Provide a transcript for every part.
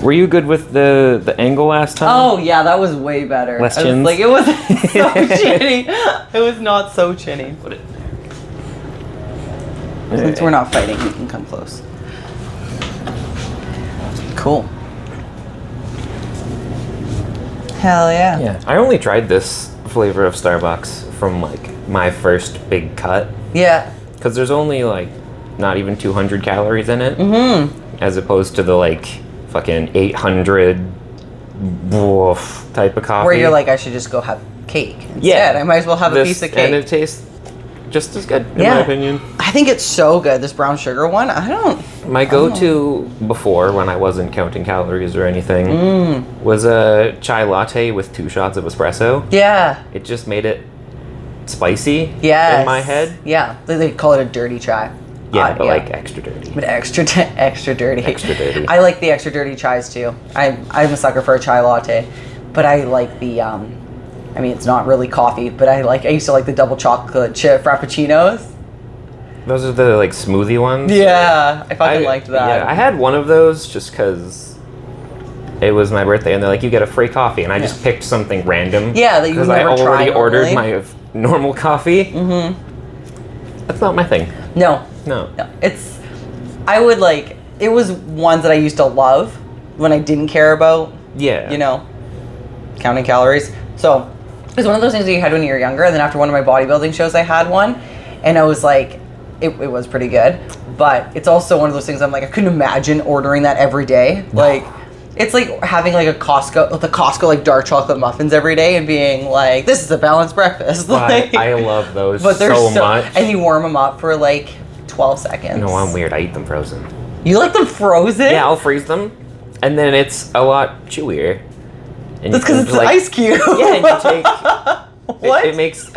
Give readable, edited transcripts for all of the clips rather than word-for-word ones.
Were you good with the angle last time? Oh yeah, that was way better. Less I was chins? like, it wasn't so chinny. It was not so chinny. Put it Since we're not fighting, you can come close. Cool. Hell yeah. Yeah, I only tried this flavor of Starbucks from like my first big cut Yeah. because there's only like not even 200 calories in it, as opposed to the like fucking 800 woof type of coffee. Where you're like, I should just go have cake instead. Yeah. I might as well have a piece of cake. And it tastes just as good, in my opinion. I think it's so good. This brown sugar one, My go-to before, when I wasn't counting calories or anything, was a chai latte with 2 shots of espresso. Yeah. It just made it spicy Yes. in my head. Yeah. They call it a dirty chai. Yeah, but like extra dirty. But extra dirty. Extra dirty. I like the extra dirty chais too. I'm a sucker for a chai latte, but I like the I mean, it's not really coffee, but I used to like the double chocolate chip frappuccinos. Those are the like smoothie ones. Yeah, I fucking liked that. Yeah, I had one of those just because it was my birthday, and they're like, you get a free coffee, and I just picked something random. Yeah, that you because never I already tried ordered normally. my normal coffee. Mm-hmm. That's not my thing. No, it's. I would like. It was ones that I used to love when I didn't care about. Yeah. You know, counting calories. So it was one of those things that you had when you were younger, and then after one of my bodybuilding shows, I had one, and I was like, it was pretty good. But it's also one of those things I'm like, I couldn't imagine ordering that every day. No. Like, it's like having like the Costco like dark chocolate muffins every day and being like, this is a balanced breakfast. Like, I love those but they're so much. and you warm them up for like 12 seconds. No, I'm weird. I eat them frozen. You like them frozen? Yeah, I'll freeze them, and then it's a lot chewier. And That's because it's an ice cube. Yeah, and you take. What? It makes.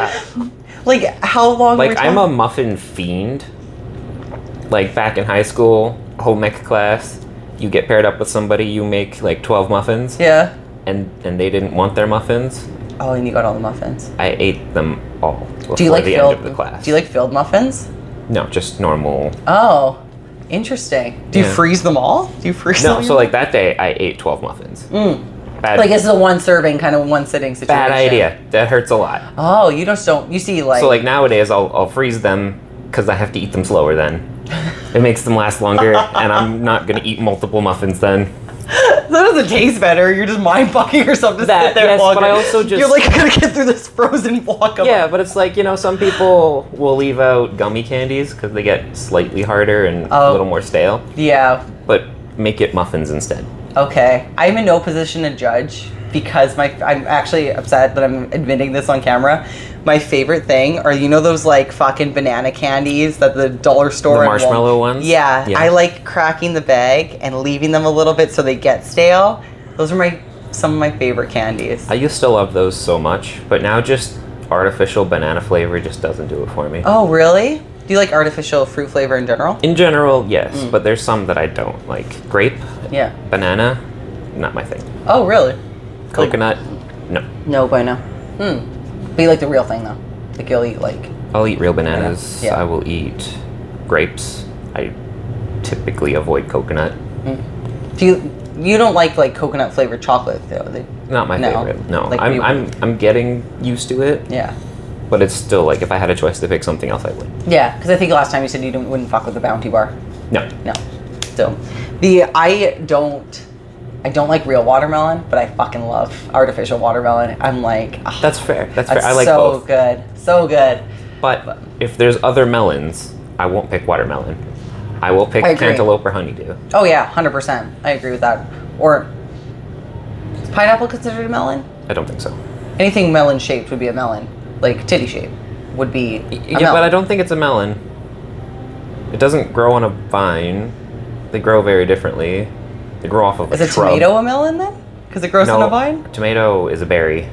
Like, how long Like, were we I'm a talking? muffin fiend. Like, back in high school, home ec class, you get paired up with somebody, you make like 12 muffins, Yeah. and they didn't want their muffins. Oh, and you got all the muffins. I ate them all before Do you like the filled? end of the class. Do you like filled muffins? No, just normal. Oh, interesting. Do you Yeah. freeze them all? Do you freeze them? No, so like that day, I ate 12 muffins. Bad, Like, it's a one serving kind of one sitting situation. bad idea. That hurts a lot. Oh, you just don't. You see, like. So like nowadays, I'll freeze them because I have to eat them slower then. It makes them last longer, and I'm not gonna eat multiple muffins then. That doesn't taste better. You're just mind fucking yourself to That, sit there yes, longer. but I also just- You're like, I gotta get through this frozen block of. Yeah, but it's like, you know, some people will leave out gummy candies because they get slightly harder and a little more stale. Yeah. But make it muffins instead. Okay. I'm in no position to judge because I'm actually upset that I'm admitting this on camera. My favorite thing are, you know, those like fucking banana candies that the dollar store The and marshmallow ones? Yeah, Yeah. I like cracking the bag and leaving them a little bit so they get stale. Those are some of my favorite candies. I used to love those so much, but now just artificial banana flavor just doesn't do it for me. Oh, really? Do you like artificial fruit flavor in general? In general, yes, but there's some that I don't. Like grape, Yeah. banana, not my thing. Oh, really? Coconut, no. No bueno. But you like the real thing though. Like you'll eat like. I'll eat real bananas. Yeah. I will eat grapes. I typically avoid coconut. Do you don't like coconut flavored chocolate though? Not my No. favorite. No, Like I'm getting used to it, Yeah. but it's still like if I had a choice to pick something else, I would. Yeah, because I think last time you said you wouldn't fuck with the Bounty Bar. No. No. So, I don't like real watermelon, but I fucking love artificial watermelon. I'm like, oh, That's fair. That's fair. I like so both. good, so good. But if there's other melons, I won't pick watermelon. I will pick I agree. cantaloupe or honeydew. Oh yeah, 100%. I agree with that. Or is pineapple considered a melon? I don't think so. Anything melon shaped would be a melon. Like titty shape would be a Yeah, melon. but I don't think it's a melon. It doesn't grow on a vine. They grow very differently. They grow off of Is a a shrub. tomato a melon then? Because it grows No, on a vine? tomato is a berry.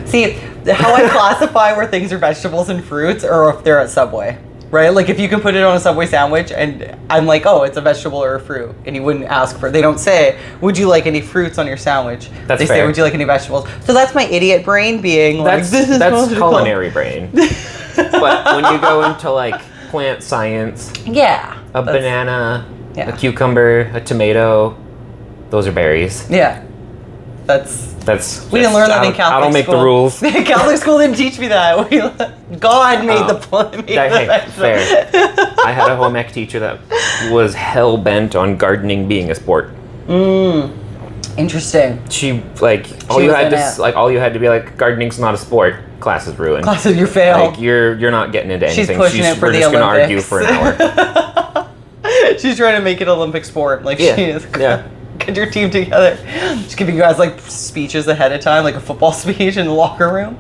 See, how I classify where things are vegetables and fruits, or if they're at Subway, right? Like if you can put it on a Subway sandwich, and I'm like, oh, it's a vegetable or a fruit, and you wouldn't ask for. They don't say, would you like any fruits on your sandwich? That's they say, fair. would you like any vegetables? So that's my idiot brain being like, this is That's logical. culinary brain. But when you go into like plant science, Yeah. a that's- banana, Yeah. a cucumber, a tomato, those are berries. Yeah. That's we didn't learn that in Catholic school. I don't make the rules. Catholic school didn't teach me that. God made the plant. Fair. I had a home ec teacher that was hell bent on gardening being a sport. Interesting. She all you had to be like, gardening's not a sport. Class is ruined. Class is, you fail. Like you're not getting into anything. She's pushing it for we're the just Olympics. gonna argue for an hour. She's trying to make it Olympic sport. Like, Yeah. she is. Yeah. Get your team together. She's giving you guys like speeches ahead of time, like a football speech in the locker room.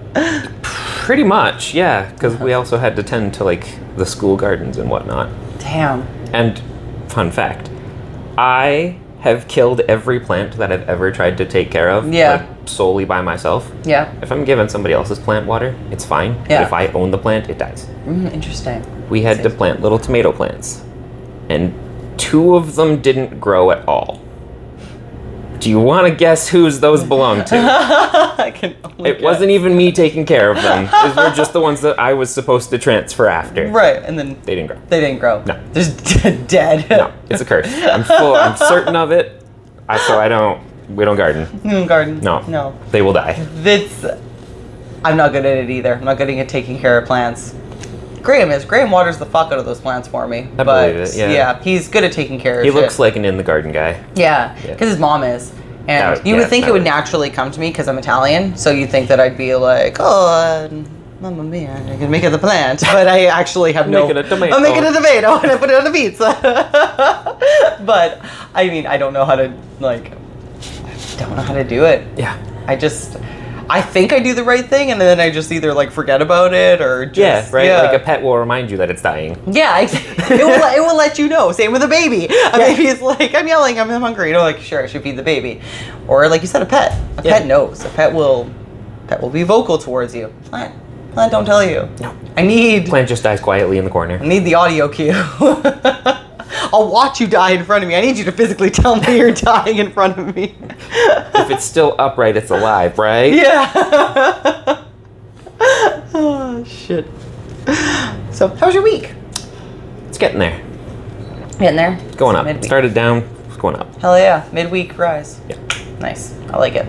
Pretty much, yeah. Because we also had to tend to like the school gardens and whatnot. Damn. And fun fact, I have killed every plant that I've ever tried to take care of. Yeah. Like, solely by myself. Yeah. If I'm giving somebody else's plant water, it's fine. Yeah. But if I own the plant, it dies. Interesting. We had to plant little tomato plants, and 2 of them didn't grow at all. Do you want to guess whose those belong to? I can only It guess. wasn't even me taking care of them. These were just the ones that I was supposed to transfer after. Right, and then They didn't grow. they didn't grow. No. Just dead. No, it's a curse. I'm certain of it. We don't garden. Garden. No. They will die. I'm not good at it either. I'm not good at taking care of plants. Graham waters the fuck out of those plants for me. I believe it, yeah. He's good at taking care of He shit. looks like an in the garden guy. Yeah, Yeah. because his mom is. And That- you yeah, would think that it would would- naturally come to me because I'm Italian, so you'd think that I'd be like, oh, mamma mia, I can make it a plant. But I actually have no... Making a tomato. I'm making a tomato and I put it on a pizza. But, I mean, I don't know how to do it. Yeah. I think I do the right thing, and then I just either forget about it or just Yeah, right? Like a pet will remind you that it's dying. yeah, it will let you know. Same with a baby. A baby is like, I'm yelling, I'm hungry. You know, like, sure, I should feed the baby. Or like you said, a pet. A pet knows. A pet will be vocal towards you. Plant don't tell you. No. I need Plant just dies quietly in the corner. the audio cue. I'll watch you die in front of me. I need you to physically tell me you're dying in front of me. If it's still upright, it's alive, right? Yeah. Oh, shit. So, how was your week? It's getting there. Getting there? It's going up. Midweek. Started down, it's going up. Hell yeah. Midweek rise. Yeah. Nice. I like it.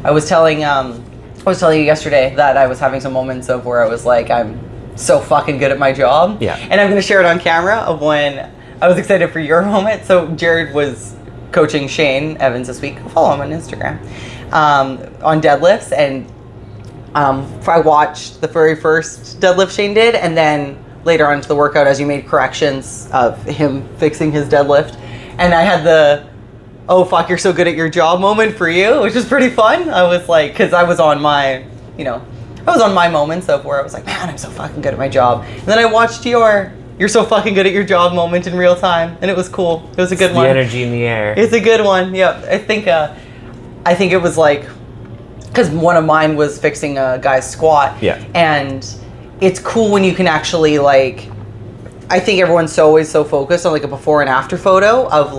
I was telling you yesterday that I was having some moments of where I was like, I'm so fucking good at my job. Yeah. And I'm going to share it on camera of when I was excited for your moment. So Jared was coaching Shane Evans this week. Follow him on Instagram. On deadlifts. And I watched the very first deadlift Shane did. And then later on into the workout as you made corrections of him fixing his deadlift. And I had the, oh fuck, you're so good at your job moment for you, which was pretty fun. I was like, because I was on my moments of where I was like, man, I'm so fucking good at my job. And then I watched you're so fucking good at your job moment in real time, and it was cool. It was a good one. The energy in the air. It's a good one. Yeah, I think it was like, because one of mine was fixing a guy's squat. Yeah. And it's cool when you can actually I think everyone's always so focused on a before and after photo of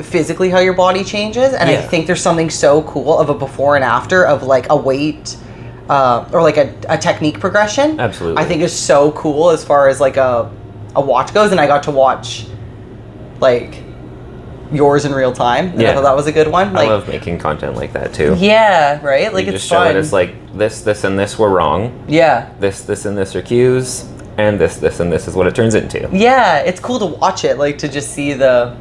physically how your body changes, and I think there's something so cool of a before and after of a weight or a technique progression. Absolutely. I think is so cool as far as a watch goes, and I got to watch yours in real time. And I thought that was a good one. I love making content like that too. Yeah, right? You It's just show fun. that it's this, and this were wrong. Yeah. This, and this are cues, and this, and this is what it turns into. Yeah, it's cool to watch it, to just see the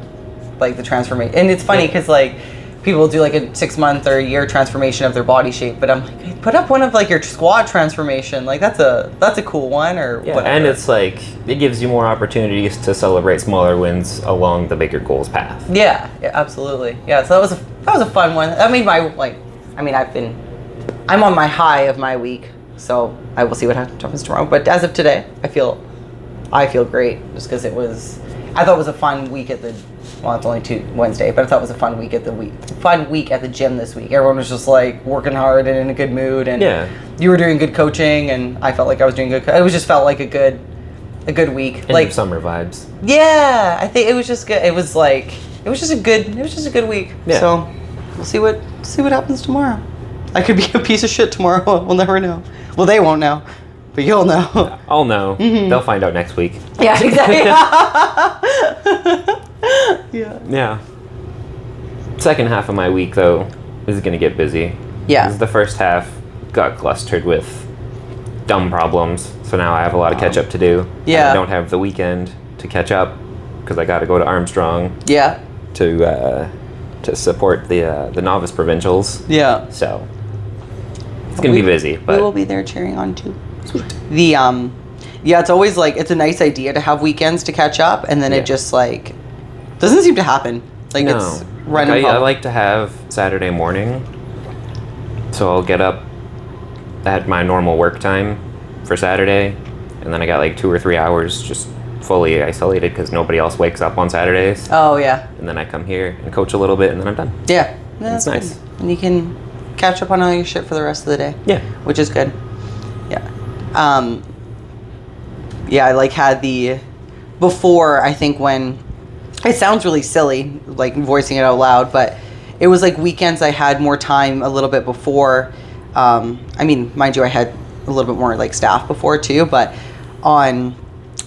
transformation. And it's funny because people do a 6-month or a year transformation of their body shape, but I'm like, put up one of your squat transformation. That's a cool one, or Yeah, whatever. and it's it gives you more opportunities to celebrate smaller wins along the bigger goals path. Yeah, absolutely. Yeah, so that was a fun one. That made my I'm on my high of my week, so I will see what happens tomorrow. But as of today, I feel great just because I thought it was a fun week at the. Well, it's only Wednesday, but I thought it was a fun week at the gym this week. Everyone was just working hard and in a good mood, and you were doing good coaching, and I felt like I was doing good. It just felt like a good week, End of summer vibes. Yeah, I think it was just good. It was just a good week. Yeah. So we'll see what happens tomorrow. I could be a piece of shit tomorrow. We'll never know. Well, they won't know, but you'll know. I'll know. Mm-hmm. They'll find out next week. Yeah, exactly. Yeah. Yeah. second half of my week, though, is going to get busy. Yeah. 'Cause the first half got clustered with dumb problems, so now I have a lot of catch up to do. Yeah. I don't have the weekend to catch up because I got to go to Armstrong Yeah. to support the novice provincials. Yeah. So it's gonna be busy, We but will be there cheering on too. The yeah, it's always like it's a nice idea to have weekends to catch up, and then Yeah. it just like doesn't seem to happen. Like no. it's Like, running. I like to have Saturday morning, so I'll get up at my normal work time for Saturday, and then I got like 2 or 3 hours just fully isolated because nobody else wakes up on Saturdays. Oh yeah, And then I come here and coach a little bit, and then I'm done. yeah. It's That's nice. good. And you can catch up on all your shit for the rest of the day. Yeah. Which is good. Yeah. Yeah, I like had the before, I think when it sounds really silly, like voicing it out loud, but it was like weekends I had more time a little bit before. I mean, mind you, I had a little bit more like staff before too, but I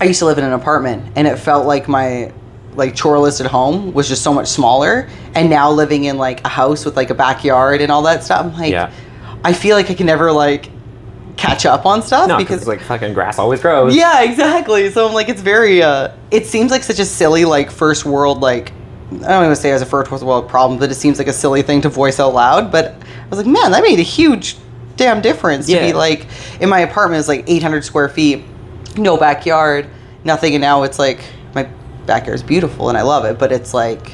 used to live in an apartment and it felt like my like chore list at home was just so much smaller, and now living in like a house with like a backyard and all that stuff, I'm like, Yeah. I feel like I can never like catch up on stuff No, because because like fucking grass always grows. yeah, exactly. So I'm like, it's very it seems like such a silly like first world like I don't even say it as a first world problem, but it seems like a silly thing to voice out loud. But I was like, man, that made a huge damn difference to be Yeah. like in my apartment is like 800 square feet, no backyard, nothing, and now it's like my backyard is beautiful and I love it, but it's like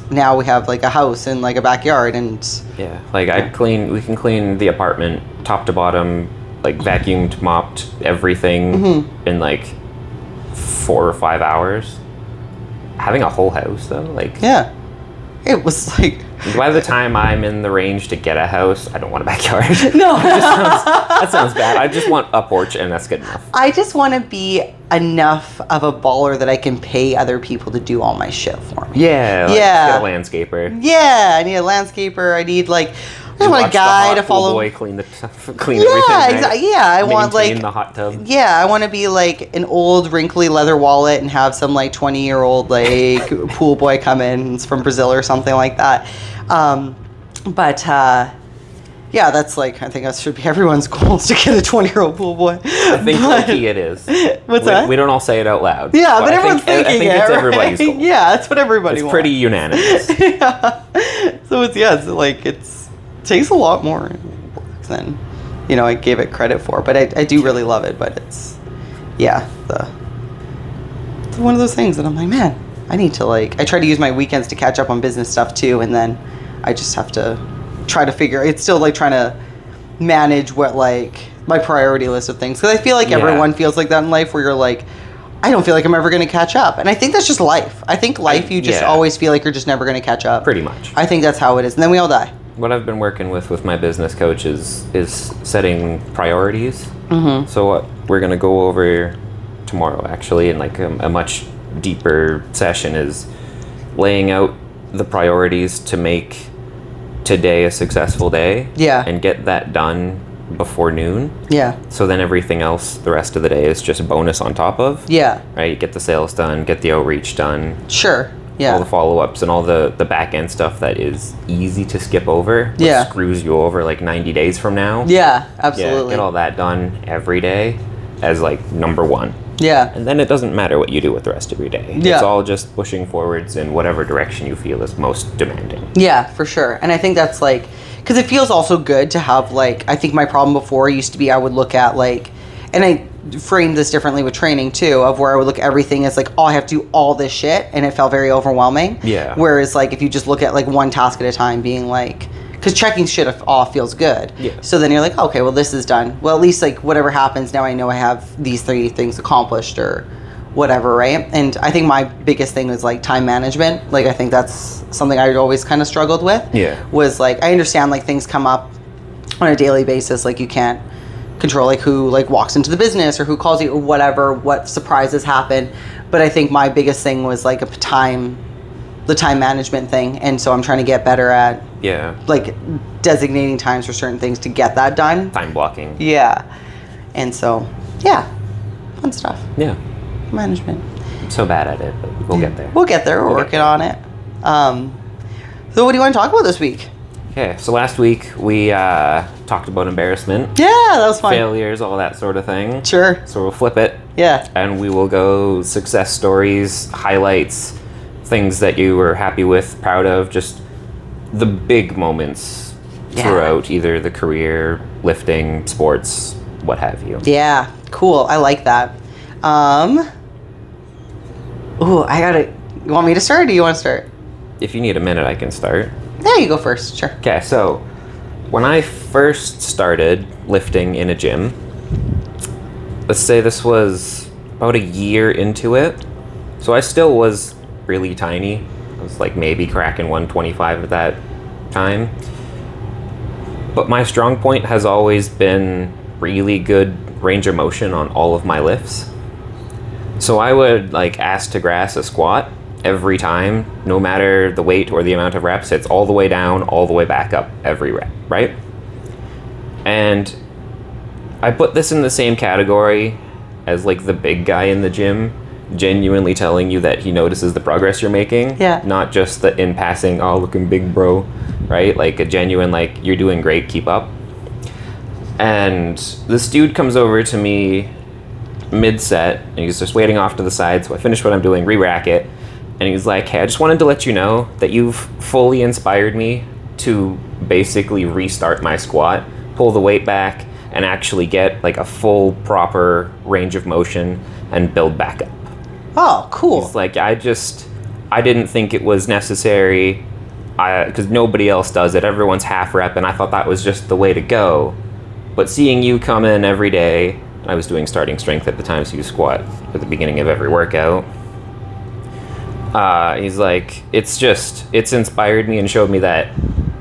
now we have like a house and like a backyard and Yeah, like we can clean the apartment top to bottom, like vacuumed, mopped everything in like 4 or 5 hours. Having a whole house though, like yeah, it was like by the time I'm in the range to get a house, I don't want a backyard. no. That sounds bad. I just want a porch and that's good enough. I just want to be enough of a baller that I can pay other people to do all my shit for me. Yeah, like, Yeah. Get a landscaper. Yeah, I need a landscaper. I need like I want a Watch the guy hot to pool follow. boy clean everything. Yeah, Right? exactly. Yeah, I want Maintain like the hot tub. yeah, I want to be like an old wrinkly leather wallet and have some like 20-year-old like pool boy come in from Brazil or something like that. But yeah, that's like I think that should be everyone's goal is to get a 20-year-old pool boy. I think low-key it is. What's we, that? We don't all say it out loud. Yeah, but I everyone's think, thinking I think it, it's right? everybody's goal. Yeah, that's what everybody It's wants. pretty unanimous. Yeah. So it's it's like it's takes a lot more work than I gave it credit for, but I do really love it. But it's it's one of those things that I'm like, man, I need to like I try to use my weekends to catch up on business stuff too, and then I just have to try to figure. It's still like trying to manage what like my priority list of things, because I feel like Yeah. everyone feels like that in life where you're like, I don't feel like I'm ever going to catch up. And I think that's just life. I think life, you just Yeah. always feel like you're just never going to catch up. Pretty much. I think that's how it is. And then we all die. What I've been working with my business coach is setting priorities. Mm-hmm. So what we're gonna go over tomorrow, actually, in like a much deeper session, is laying out the priorities to make today a successful day. Yeah. And get that done before noon. Yeah. So then everything else, the rest of the day, is just a bonus on top of. Yeah. Right. Get the sales done. Get the outreach done. Sure. All Yeah. the follow-ups and all the back end stuff that is easy to skip over. What Yeah. screws you over like 90 days from now. Yeah. Yeah, Absolutely. get all that done every day as like number one. Yeah. And then it doesn't matter what you do with the rest of your day. Yeah. It's all just pushing forwards in whatever direction you feel is most demanding. Yeah, for sure. And I think that's like, because it feels also good to have like, I think my problem before used to be I would look at like, and I framed this differently with training too, of where I would look at everything as like, oh, I have to do all this shit, and it felt very overwhelming. Yeah. Whereas like if you just look at like one task at a time, being like, because checking shit off feels good. Yeah. So then you're like, okay, well this is done. Well, at least like whatever happens now, I know I have these 3 things accomplished or whatever, right? And I think my biggest thing was like time management. Like I think that's something I always kind of struggled with. Yeah. Was like I understand like things come up on a daily basis, like you can't control like who like walks into the business or who calls you or whatever, what surprises happen. But I think my biggest thing was like the time management thing, and so I'm trying to get better at Yeah. like designating times for certain things to get that done. Time blocking. Yeah. And so yeah, fun stuff. Yeah. Management. I'm so bad at it, but we'll get there. We'll get there. We're We'll get working on it. So what do you want to talk about this week? Okay, so last week we talked about embarrassment, Yeah, that was fun. failures, all that sort of thing. Sure. So we'll flip it, Yeah. and we will go success stories, highlights, things that you were happy with, proud of, just the big moments throughout either the career, lifting, sports, what have you. Yeah. Cool. I like that. Ooh, you want me to start or do you want to start? If you need a minute, I can start. Yeah, you go first. Sure. Okay, so when I first started lifting in a gym, let's say this was about a year into it. So I still was really tiny. I was like maybe cracking 125 at that time. But my strong point has always been really good range of motion on all of my lifts. So I would like ass to grass a squat every time, no matter the weight or the amount of reps. It's all the way down, all the way back up every rep, right? And I put this in the same category as like the big guy in the gym genuinely telling you that he notices the progress you're making. Yeah. Not just the in passing, oh, looking big, bro, right? Like a genuine, like, you're doing great, keep up. And this dude comes over to me mid-set, and he's just waiting off to the side, so I finish what I'm doing, re-rack it, and he's like, hey, I just wanted to let you know that you've fully inspired me to basically restart my squat, pull the weight back, and actually get like a full, proper range of motion and build back up. Oh, cool. He's like, I didn't think it was necessary, because nobody else does it. Everyone's half rep, and I thought that was just the way to go. But seeing you come in every day, I was doing starting strength at the time, so you squat at the beginning of every workout. He's like, it's inspired me and showed me that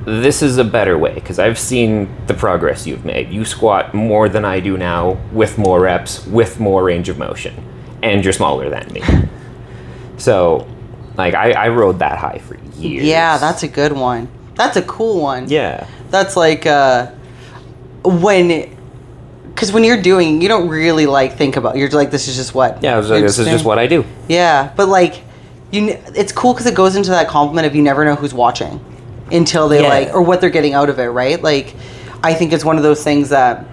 this is a better way, because I've seen the progress you've made. You squat more than I do now, with more reps, with more range of motion, and you're smaller than me. So, like, I rode that high for years. Yeah, that's a good one. That's a cool one. Yeah. That's like because when you're doing, you don't really like think about. You're like, this is just what. Yeah, I was like, this is just what I do. Yeah, but like, it's cool because it goes into that compliment of you never know who's watching until they like, or what they're getting out of it, right? Like, I think it's one of those things that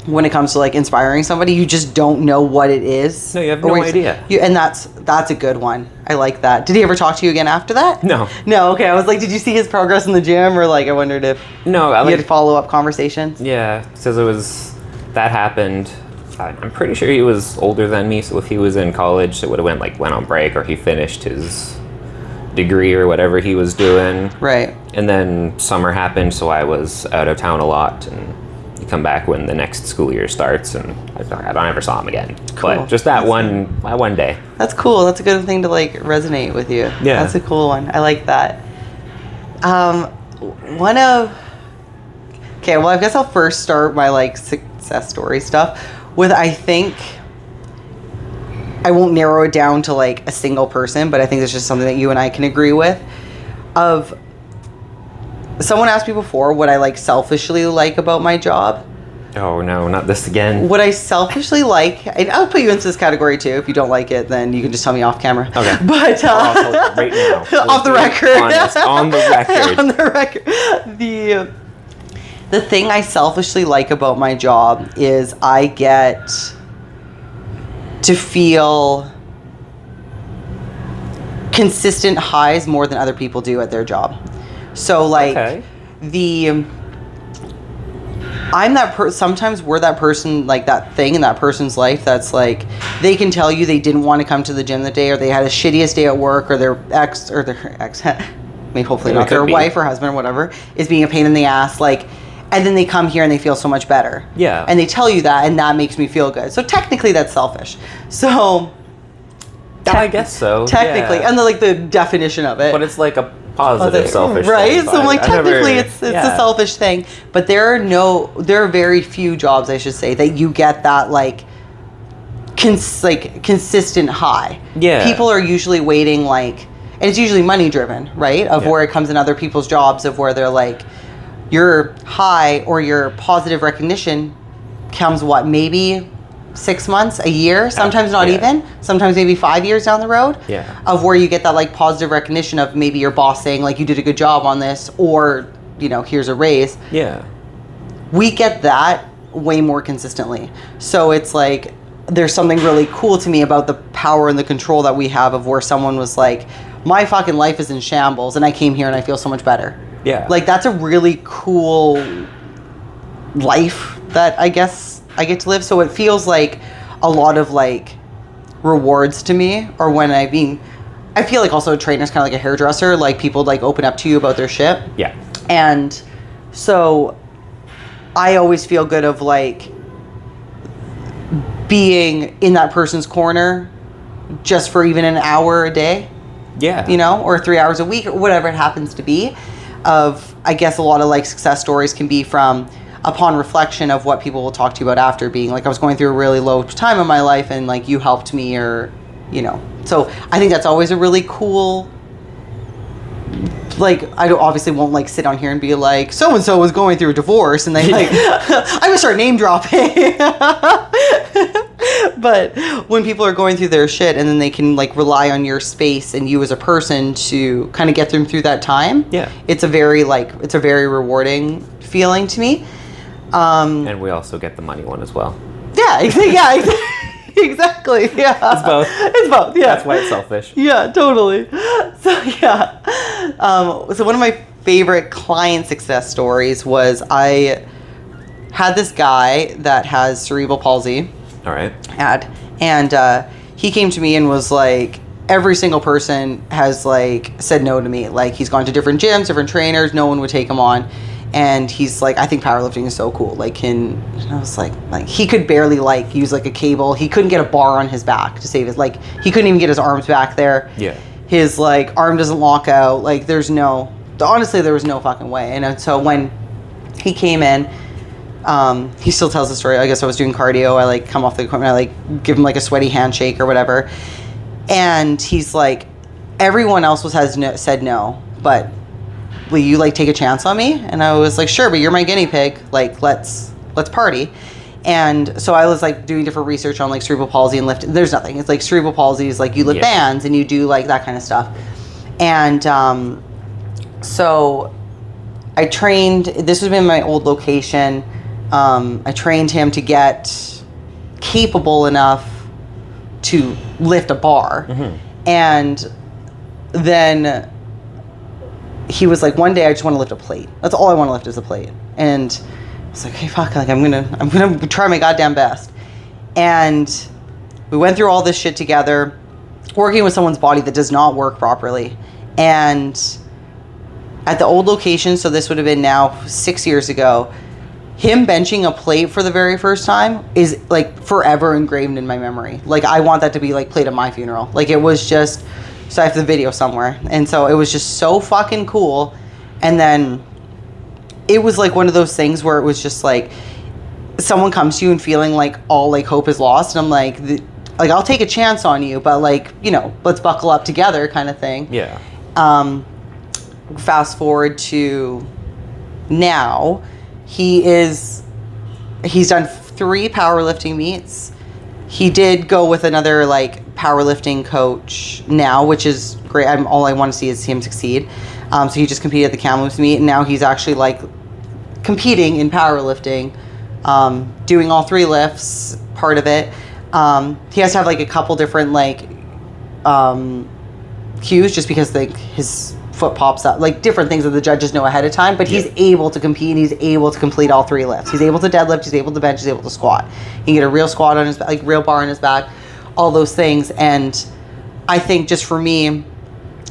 when it comes to like inspiring somebody, you just don't know what it is. No, you have no idea. And that's a good one. I like that. Did he ever talk to you again after that? No. No. Okay. I was like, did you see his progress in the gym, or like I wondered if you had follow-up conversations? Yeah, because that happened. I'm pretty sure he was older than me, so if he was in college, it would have went on break, or he finished his degree or whatever he was doing. Right. And then summer happened, so I was out of town a lot, and you come back when the next school year starts, and I don't ever saw him again. Cool. But just that one day. That's cool. That's a good thing to like resonate with you. Yeah. That's a cool one. I like that. Okay, well, I guess I'll first start my like success story stuff with, I think, I won't narrow it down to like a single person, but I think it's just something that you and I can agree with. Of someone asked me before what I like selfishly like about my job. Oh no, not this again. What I selfishly like, and I'll put you into this category too. If you don't like it, then you can just tell me off camera. Okay. But right now, off the record. Honest, on the record. On the record. The thing I selfishly like about my job is I get to feel consistent highs more than other people do at their job. So like I'm that sometimes we're that person, like that thing in that person's life that's like, they can tell you they didn't want to come to the gym that day, or they had a shittiest day at work, or their ex, I mean, hopefully not their wife or husband or whatever, is being a pain in the ass, like, and then they come here and they feel so much better. Yeah. And they tell you that, and that makes me feel good. So technically that's selfish. So I guess so. Technically, yeah. And the definition of it. But it's like a positive selfish right? thing. So I'm like, technically it's a selfish thing. But there are very few jobs, I should say, that you get that like consistent high. Yeah. People are usually waiting like, and it's usually money driven, right? Of where it comes in other people's jobs, of where they're like, your high or your positive recognition comes maybe 6 months, a year, sometimes not Yeah. even, sometimes maybe 5 years down the road, Yeah. of where you get that like positive recognition of maybe your boss saying like you did a good job on this, or here's a raise. Yeah. We get that way more consistently. So it's like there's something really cool to me about the power and the control that we have of where someone was like, my fucking life is in shambles and I came here and I feel so much better. Yeah. Like that's a really cool life that I guess I get to live. So it feels like a lot of like rewards to me, or when I feel like also a trainer's kind of like a hairdresser, like people like open up to you about their shit. Yeah. And so I always feel good of like being in that person's corner just for even an hour a day, Yeah. or 3 hours a week, or whatever it happens to be. Of, I guess, a lot of like success stories can be from upon reflection of what people will talk to you about after, being like, I was going through a really low time in my life and like you helped me, or so I think that's always a really cool, like, I obviously won't like sit on here and be like, so and so was going through a divorce and they like I'm gonna start name dropping. But when people are going through their shit and then they can like rely on your space and you as a person to kind of get them through that time, Yeah. it's a very rewarding feeling to me. And we also get the money one as well. Yeah, exactly. Yeah, It's both. It's both. Yeah, That's why it's selfish. yeah, totally. So yeah, so one of my favorite client success stories was I had this guy that has cerebral palsy. All right. And he came to me and was like, every single person has like said no to me. Like he's gone to different gyms, different trainers, no one would take him on. And he's like, I think powerlifting is so cool. Like and I was like he could barely like use like a cable. He couldn't get a bar on his back to save his, like he couldn't even get his arms back there. Yeah. His like arm doesn't lock out. Like honestly, there was no fucking way. And so when he came in, he still tells the story. I guess I was doing cardio. I like come off the equipment. I like give him like a sweaty handshake or whatever. And he's like, everyone else said no, but will you like take a chance on me? And I was like, sure, but you're my guinea pig. Like let's party. And so I was like doing different research on like cerebral palsy and lift. There's nothing. It's like cerebral palsy is like you lift bands and you do like that kind of stuff. And so I trained. This was in my old location. I trained him to get capable enough to lift a bar. Mm-hmm. And then he was like, one day I just want to lift a plate. That's all I want to lift is a plate. And I was like, hey, fuck, like I'm gonna try my goddamn best. And we went through all this shit together, working with someone's body that does not work properly. And at the old location, so this would have been now 6 years ago, him benching a plate for the very first time is like forever engraved in my memory. Like I want that to be like played at my funeral. Like it was just, so I have the video somewhere. And so it was just so fucking cool. And then it was like one of those things where it was just like someone comes to you and feeling like all like hope is lost. And I'm like I'll take a chance on you, but like, let's buckle up together kind of thing. Yeah. Fast forward to now, he's done 3 powerlifting meets. He did go with another like powerlifting coach now, which is great. All I want to see is him succeed. So he just competed at the Kamloops meet, and now he's actually like competing in powerlifting, doing all 3 lifts, part of it. He has to have like a couple different like cues, just because like his foot pops up, like different things that the judges know ahead of time, but he's able to compete and he's able to complete all 3 lifts. He's able to deadlift, he's able to bench, he's able to squat. He can get a real squat on his back, like real bar on his back, all those things. And I think just for me,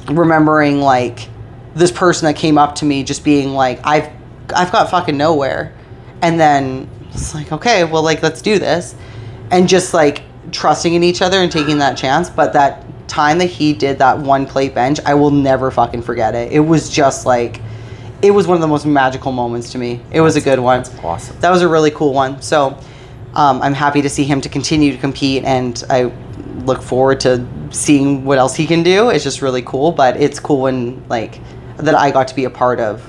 remembering like this person that came up to me just being like, I've got fucking nowhere. And then it's like, okay, well, like, let's do this. And just like trusting in each other and taking that chance. But that time that he did that 1 plate bench, I will never fucking forget it. It was just like, it was one of the most magical moments to me. It was a good one. That's awesome. That was a really cool one. So I'm happy to see him to continue to compete, and I look forward to seeing what else he can do. It's just really cool, but it's cool when like that I got to be a part of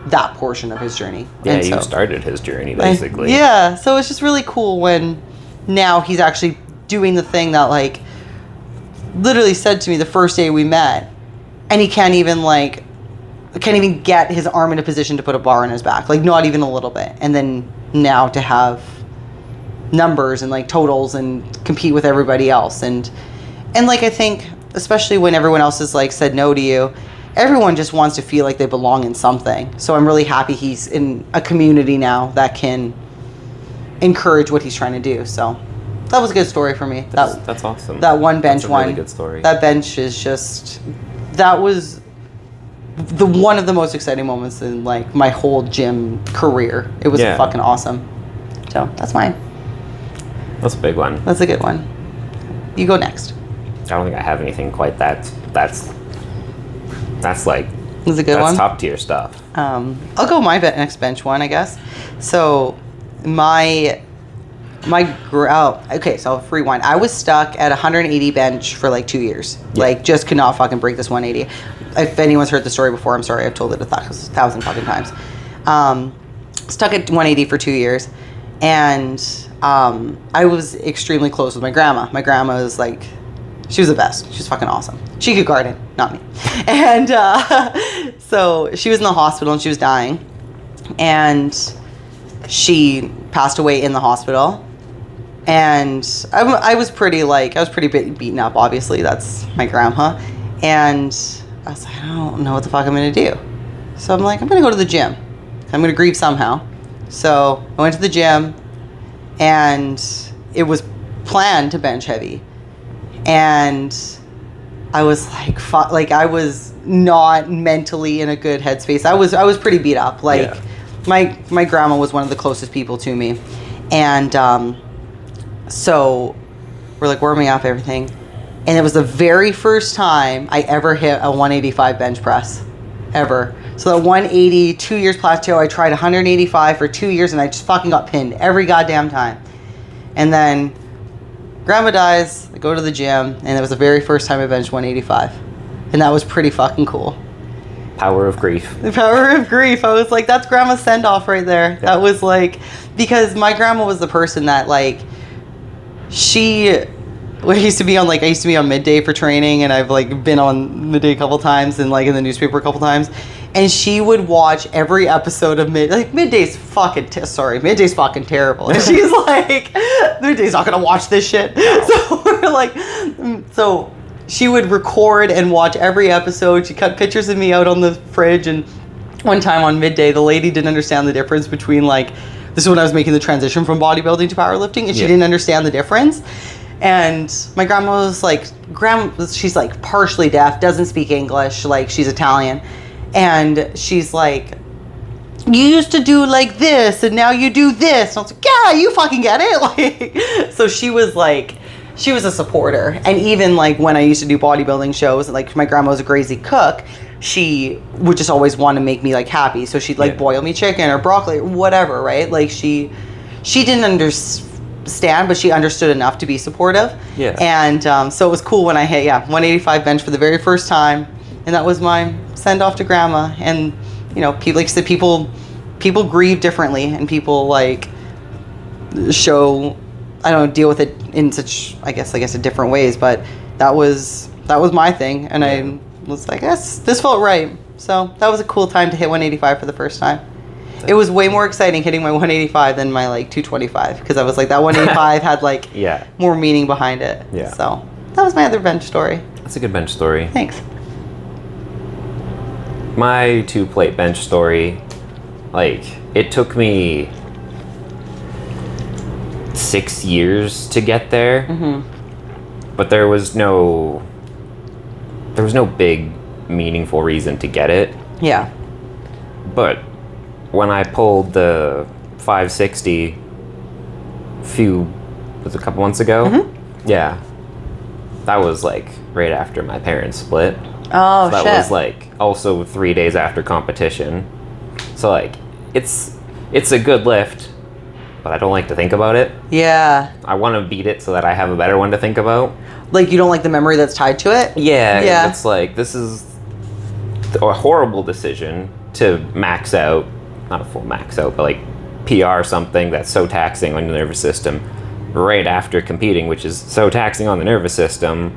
that portion of his journey. Yeah, and you so, started his journey basically. yeah, so it's just really cool when now he's actually doing the thing that like literally said to me the first day we met, and he can't even get his arm in a position to put a bar on his back, like not even a little bit. And then now to have numbers and like totals and compete with everybody else, and like I think especially when everyone else has like said no to you, everyone just wants to feel like they belong in something. So I'm really happy he's in a community now that can encourage what he's trying to do. So that was a good story for me. That's awesome. That one bench that's a really good story. That bench is just, that was the one of the most exciting moments in like my whole gym career. It was fucking awesome. So that's mine. That's a big one. That's a good one. You go next. I don't think I have anything quite that's like, That's a good one. That's top tier stuff. I'll go my next bench one, I guess. So okay, so I'll rewind. I was stuck at 180 bench for like 2 years. Yeah. Like just could not fucking break this 180. If anyone's heard the story before, I'm sorry. I've told it 1,000 fucking times. Stuck at 180 for 2 years. And I was extremely close with my grandma. My grandma is like, she was the best. She was fucking awesome. She could garden, not me. And so she was in the hospital and she was dying. And she passed away in the hospital. And I was pretty beaten up, obviously. That's my grandma. And I was like, I don't know what the fuck I'm going to do. So I'm like, I'm going to go to the gym. I'm going to grieve somehow. So I went to the gym, and it was planned to bench heavy. And I was like, fuck, like I was not mentally in a good headspace. I was pretty beat up. Like my grandma was one of the closest people to me. And so we're like warming up everything. And it was the very first time I ever hit a 185 bench press, ever. So the 180, 2 years plateau, I tried 185 for 2 years and I just fucking got pinned every goddamn time. And then grandma dies, I go to the gym, and it was the very first time I benched 185. And that was pretty fucking cool. Power of grief. The power of grief. I was like, that's grandma's send-off right there. Yeah. That was like, because my grandma was the person that like, I used to be on midday for training, and I've like been on midday a couple times and like in the newspaper a couple times, and she would watch every episode of Midday's fucking terrible, and she's like, Midday's not gonna watch this shit. So we're like, so she would record and watch every episode. She cut pictures of me out on the fridge, and one time on Midday, the lady didn't understand the difference between like, this is when I was making the transition from bodybuilding to powerlifting, and she didn't understand the difference. And my grandma was like, she's like partially deaf, doesn't speak English, like she's Italian. And she's like, you used to do like this and now you do this. And I was like, yeah, you fucking get it. Like, so she was a supporter. And even like when I used to do bodybuilding shows, like my grandma was a crazy cook, she would just always want to make me like happy. So she'd like boil me chicken or broccoli or whatever, right? Like she didn't understand, but she understood enough to be supportive. Yeah. And so it was cool when I hit 185 bench for the very first time, and that was my send off to grandma. And you know, people, like I said, people grieve differently, and people like show, I don't know, deal with it in such, I guess different ways. But that was my thing, and I was like, yes, this felt right. So that was a cool time to hit 185 for the first time. It was way more exciting hitting my 185 than my like 225, because I was like, that 185 had like more meaning behind it. Yeah. So that was my other bench story. That's a good bench story. Thanks. My 2-plate bench story, like it took me 6 years to get there, but there was no big meaningful reason to get it. Yeah. But when I pulled the 560 a couple months ago, that was like right after my parents split. Oh, so that was like also 3 days after competition. So like it's a good lift, but I don't like to think about it. Yeah. I want to beat it so that I have a better one to think about. Like you don't like the memory that's tied to it? Yeah. It's like, this is a horrible decision to max out, not a full max out, but like PR something that's so taxing on the nervous system right after competing, which is so taxing on the nervous system.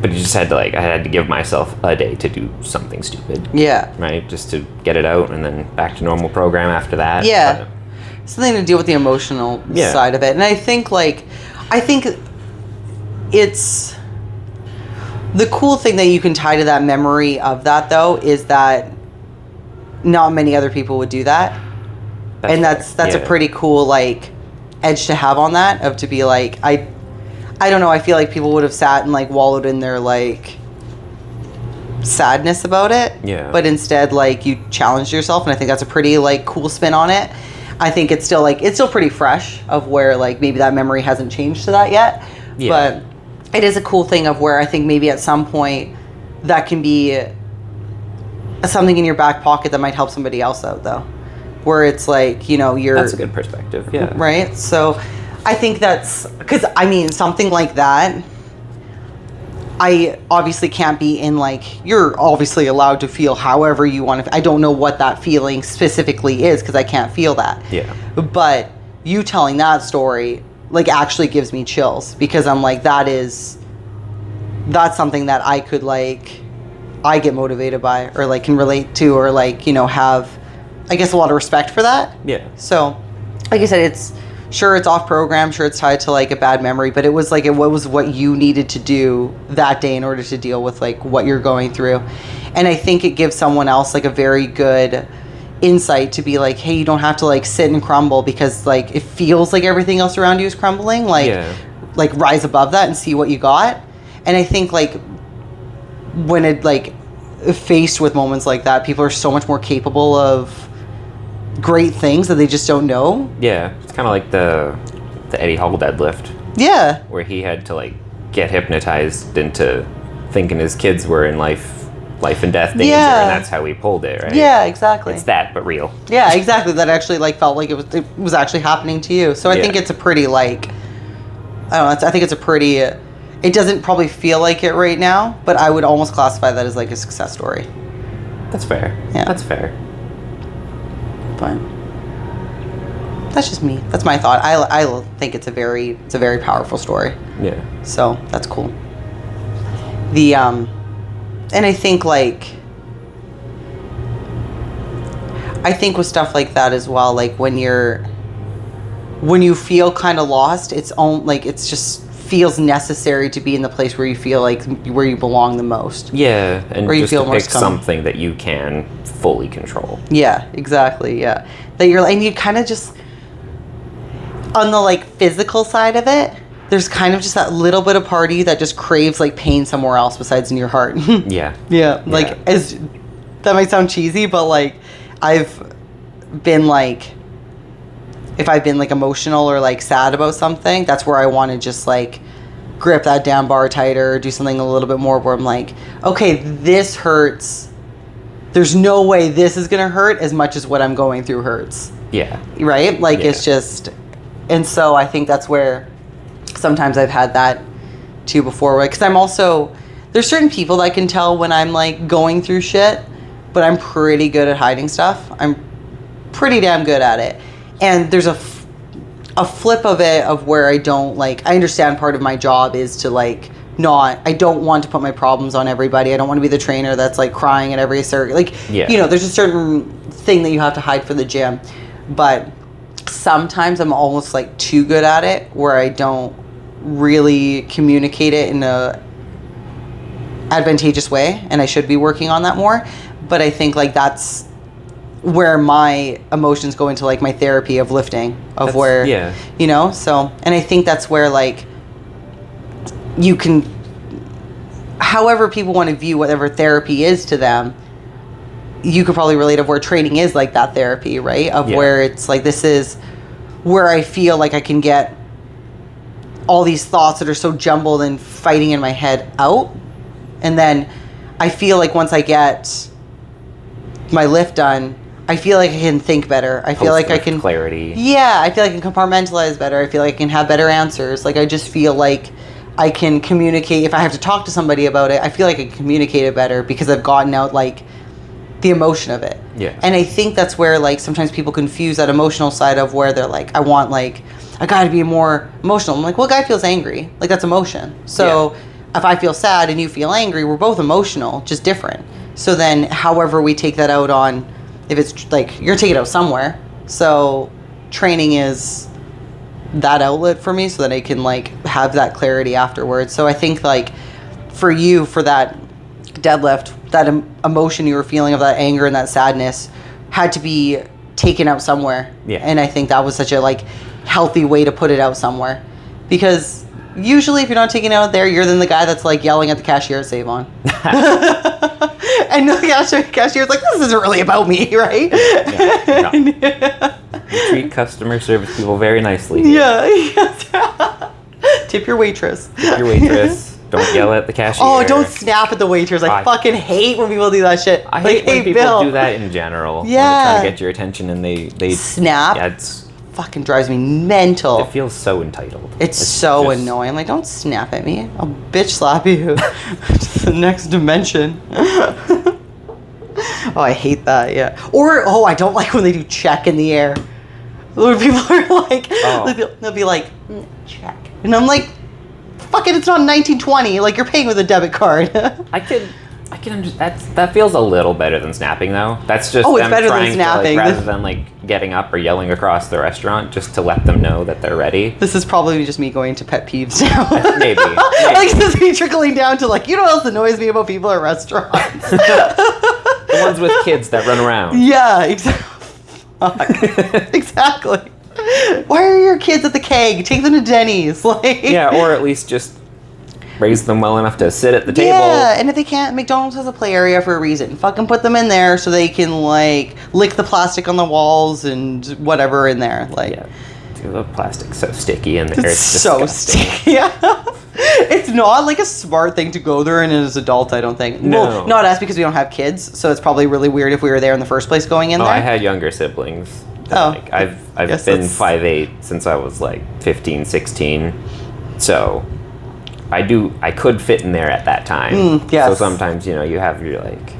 But you just had to, like, I had to give myself a day to do something stupid. Yeah. Right? Just to get it out and then back to normal program after that. Yeah. But, something to deal with the emotional Yeah. side of it. And I think it's the cool thing that you can tie to that memory of that, though, is that not many other people would do that. And that's yeah. a pretty cool, like, edge to have on that, of to be like, I don't know, I feel like people would have sat and, like, wallowed in their, like, sadness about it. Yeah. But instead, like, you challenged yourself, and I think that's a pretty, like, cool spin on it. I think it's still pretty fresh of where, like, maybe that memory hasn't changed to that yet. Yeah. But it is a cool thing of where I think maybe at some point that can be something in your back pocket that might help somebody else out, though. Where it's like, you know, That's a good perspective, yeah. Right? So I think that's, because, I mean, something like that, I obviously can't be in, like, you're obviously allowed to feel however you want to. I don't know what that feeling specifically is because I can't feel that. Yeah. But you telling that story, like, actually gives me chills, because I'm like, that's something that I could, like, I get motivated by, or, like, can relate to, or, like, you know, have, I guess, a lot of respect for that. Yeah. So, like I said, it's off program, sure it's tied to, like, a bad memory, but it was like, what was what you needed to do that day in order to deal with, like, what you're going through. And I think it gives someone else, like, a very good insight to be like, hey, you don't have to, like, sit and crumble because, like, it feels like everything else around you is crumbling. Like, like, rise above that and see what you got. And I think, like, when it, like, faced with moments like that, people are so much more capable of great things that they just don't know. Yeah, it's kind of like the Eddie Hall deadlift. Yeah. Where he had to, like, get hypnotized into thinking his kids were in life and death danger, and that's how he pulled it, right? Yeah, exactly. It's that, but real. Yeah, exactly. That actually, like, felt like it was actually happening to you. So I think it's a pretty, like, I don't know. I think it's a pretty. It doesn't probably feel like it right now, but I would almost classify that as, like, a success story. That's fair. Yeah. That's fair. But that's just me. That's my thought. I think it's a very powerful story. Yeah. So that's cool. And I think, like, with stuff like that as well, like, when you feel kind of lost, it's just feels necessary to be in the place where you feel like where you belong the most. Yeah, and where you just feel to more pick something that you can fully control. Yeah, exactly. Yeah, that you're, and you kind of just on the, like, physical side of it, there's kind of just that little bit of part of you that just craves, like, pain somewhere else besides in your heart. Yeah. Yeah, like, as that might sound cheesy, but, like, I've been, like, if I've been, like, emotional or, like, sad about something, that's where I want to just, like, grip that down bar tighter, do something a little bit more where I'm like, okay, this hurts. There's no way this is going to hurt as much as what I'm going through hurts. Yeah. Right? Like, it's just, and so I think that's where sometimes I've had that too before, because I'm also, there's certain people that can tell when I'm, like, going through shit, but I'm pretty good at hiding stuff. I'm pretty damn good at it. And there's a flip of it of where I don't, like, I understand part of my job is to, like, I don't want to put my problems on everybody. I don't want to be the trainer that's, like, crying at every like, you know, there's a certain thing that you have to hide for the gym. But sometimes I'm almost, like, too good at it where I don't really communicate it in a advantageous way, and I should be working on that more. But I think, like, that's where my emotions go into, like, my therapy of lifting, of where, you know, so, and I think that's where, like, you can, however people want to view whatever therapy is to them, you could probably relate of where training is like that therapy, right? Of where it's like, this is where I feel like I can get all these thoughts that are so jumbled and fighting in my head out. And then I feel like once I get my lift done, I feel like I can think better. I feel like I can clarity. Yeah, I feel like I can compartmentalize better. I feel like I can have better answers. Like, I just feel like I can communicate. If I have to talk to somebody about it, I feel like I can communicate it better because I've gotten out, like, the emotion of it. Yeah. And I think that's where like sometimes people confuse that emotional side of where they're like, I want like a guy to be more emotional. I'm like, well, a guy feels angry. Like that's emotion. So if I feel sad and you feel angry, we're both emotional, just different. So then however we take that out on, if it's like, you're taking it out somewhere. So training is that outlet for me so that I can like have that clarity afterwards. So I think like for you, for that deadlift, that emotion you were feeling of that anger and that sadness had to be taken out somewhere. Yeah. And I think that was such a like healthy way to put it out somewhere, because usually if you're not taking it out there, you're then the guy that's like yelling at the cashier at Save-On. And the cashier's like, this isn't really about me, right? Yeah, no. You treat customer service people very nicely. Yeah. Tip your waitress. Tip your waitress. Don't yell at the cashier. Oh, don't snap at the waitress. I fucking hate when people do that shit. I like, hate when hey, people Bill. do that in general. Yeah. When they're trying to get your attention and they snap. Yeah, it's fucking drives me mental. It feels so entitled. It's so just annoying. I'm like, don't snap at me. I'll bitch slap you to the next dimension. Oh, I hate that, yeah. Or, I don't like when they do check in the air. When people are like, they'll be like, check. And I'm like, fuck it, it's not 1920. Like, you're paying with a debit card. I can understand. That feels a little better than snapping, though. That's just it's them better than trying snapping. to, like, rather than like getting up or yelling across the restaurant, just to let them know that they're ready. This is probably just me going to pet peeves now. Maybe. Like, this is me trickling down to like, you know what else annoys me about people at restaurants? The ones with kids that run around. Yeah, exactly. Exactly. Why are your kids at the keg? Take them to Denny's. Like, yeah, or at least just raise them well enough to sit at the table. Yeah, and if they can't, McDonald's has a play area for a reason. Fucking put them in there so they can like lick the plastic on the walls and whatever in there. Like, yeah, the plastic's so sticky in there. it's so disgusting. sticky. Yeah. It's not like a smart thing to go there and as adults, I don't think. No. Well, not us because we don't have kids, so it's probably really weird if we were there in the first place going in there. I had younger siblings. Like, I've been 5'8" since I was like 15, 16. So I could fit in there at that time. Yes. So sometimes, you have your like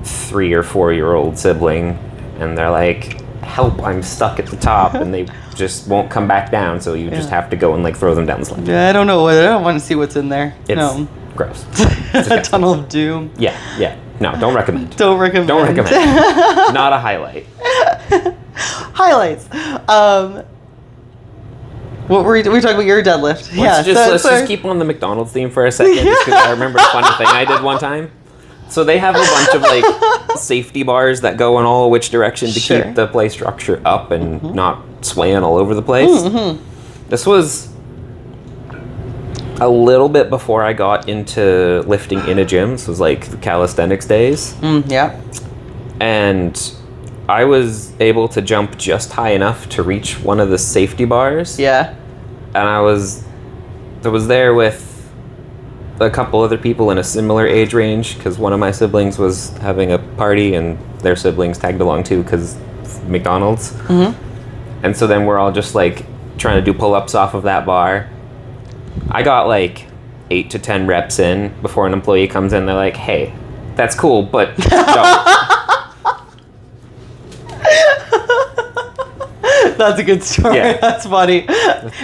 3 or 4 year old sibling and they're like, help, I'm stuck at the top, and they just won't come back down, so you just have to go and like throw them down the slide. Yeah, I don't know. I don't want to see what's in there. It's gross. It's a tunnel of doom. Yeah. No, don't recommend. Don't recommend. Not a highlight. Highlights. What were we talking about? Your deadlift. Let's just keep on the McDonald's theme for a second, just because I remember a funny thing I did one time. So they have a bunch of like safety bars that go in all which direction to keep the play structure up and not swaying all over the place. This was a little bit before I got into lifting in a gym. This was like the calisthenics days. Yeah. And I was able to jump just high enough to reach one of the safety bars. Yeah. And I was there with a couple other people in a similar age range, because one of my siblings was having a party and their siblings tagged along too because McDonald's. And so then we're all just like trying to do pull-ups off of that bar. I got like 8 to 10 reps in before an employee comes in. They're like, hey, that's cool, but don't. That's a good story. Yeah. That's funny.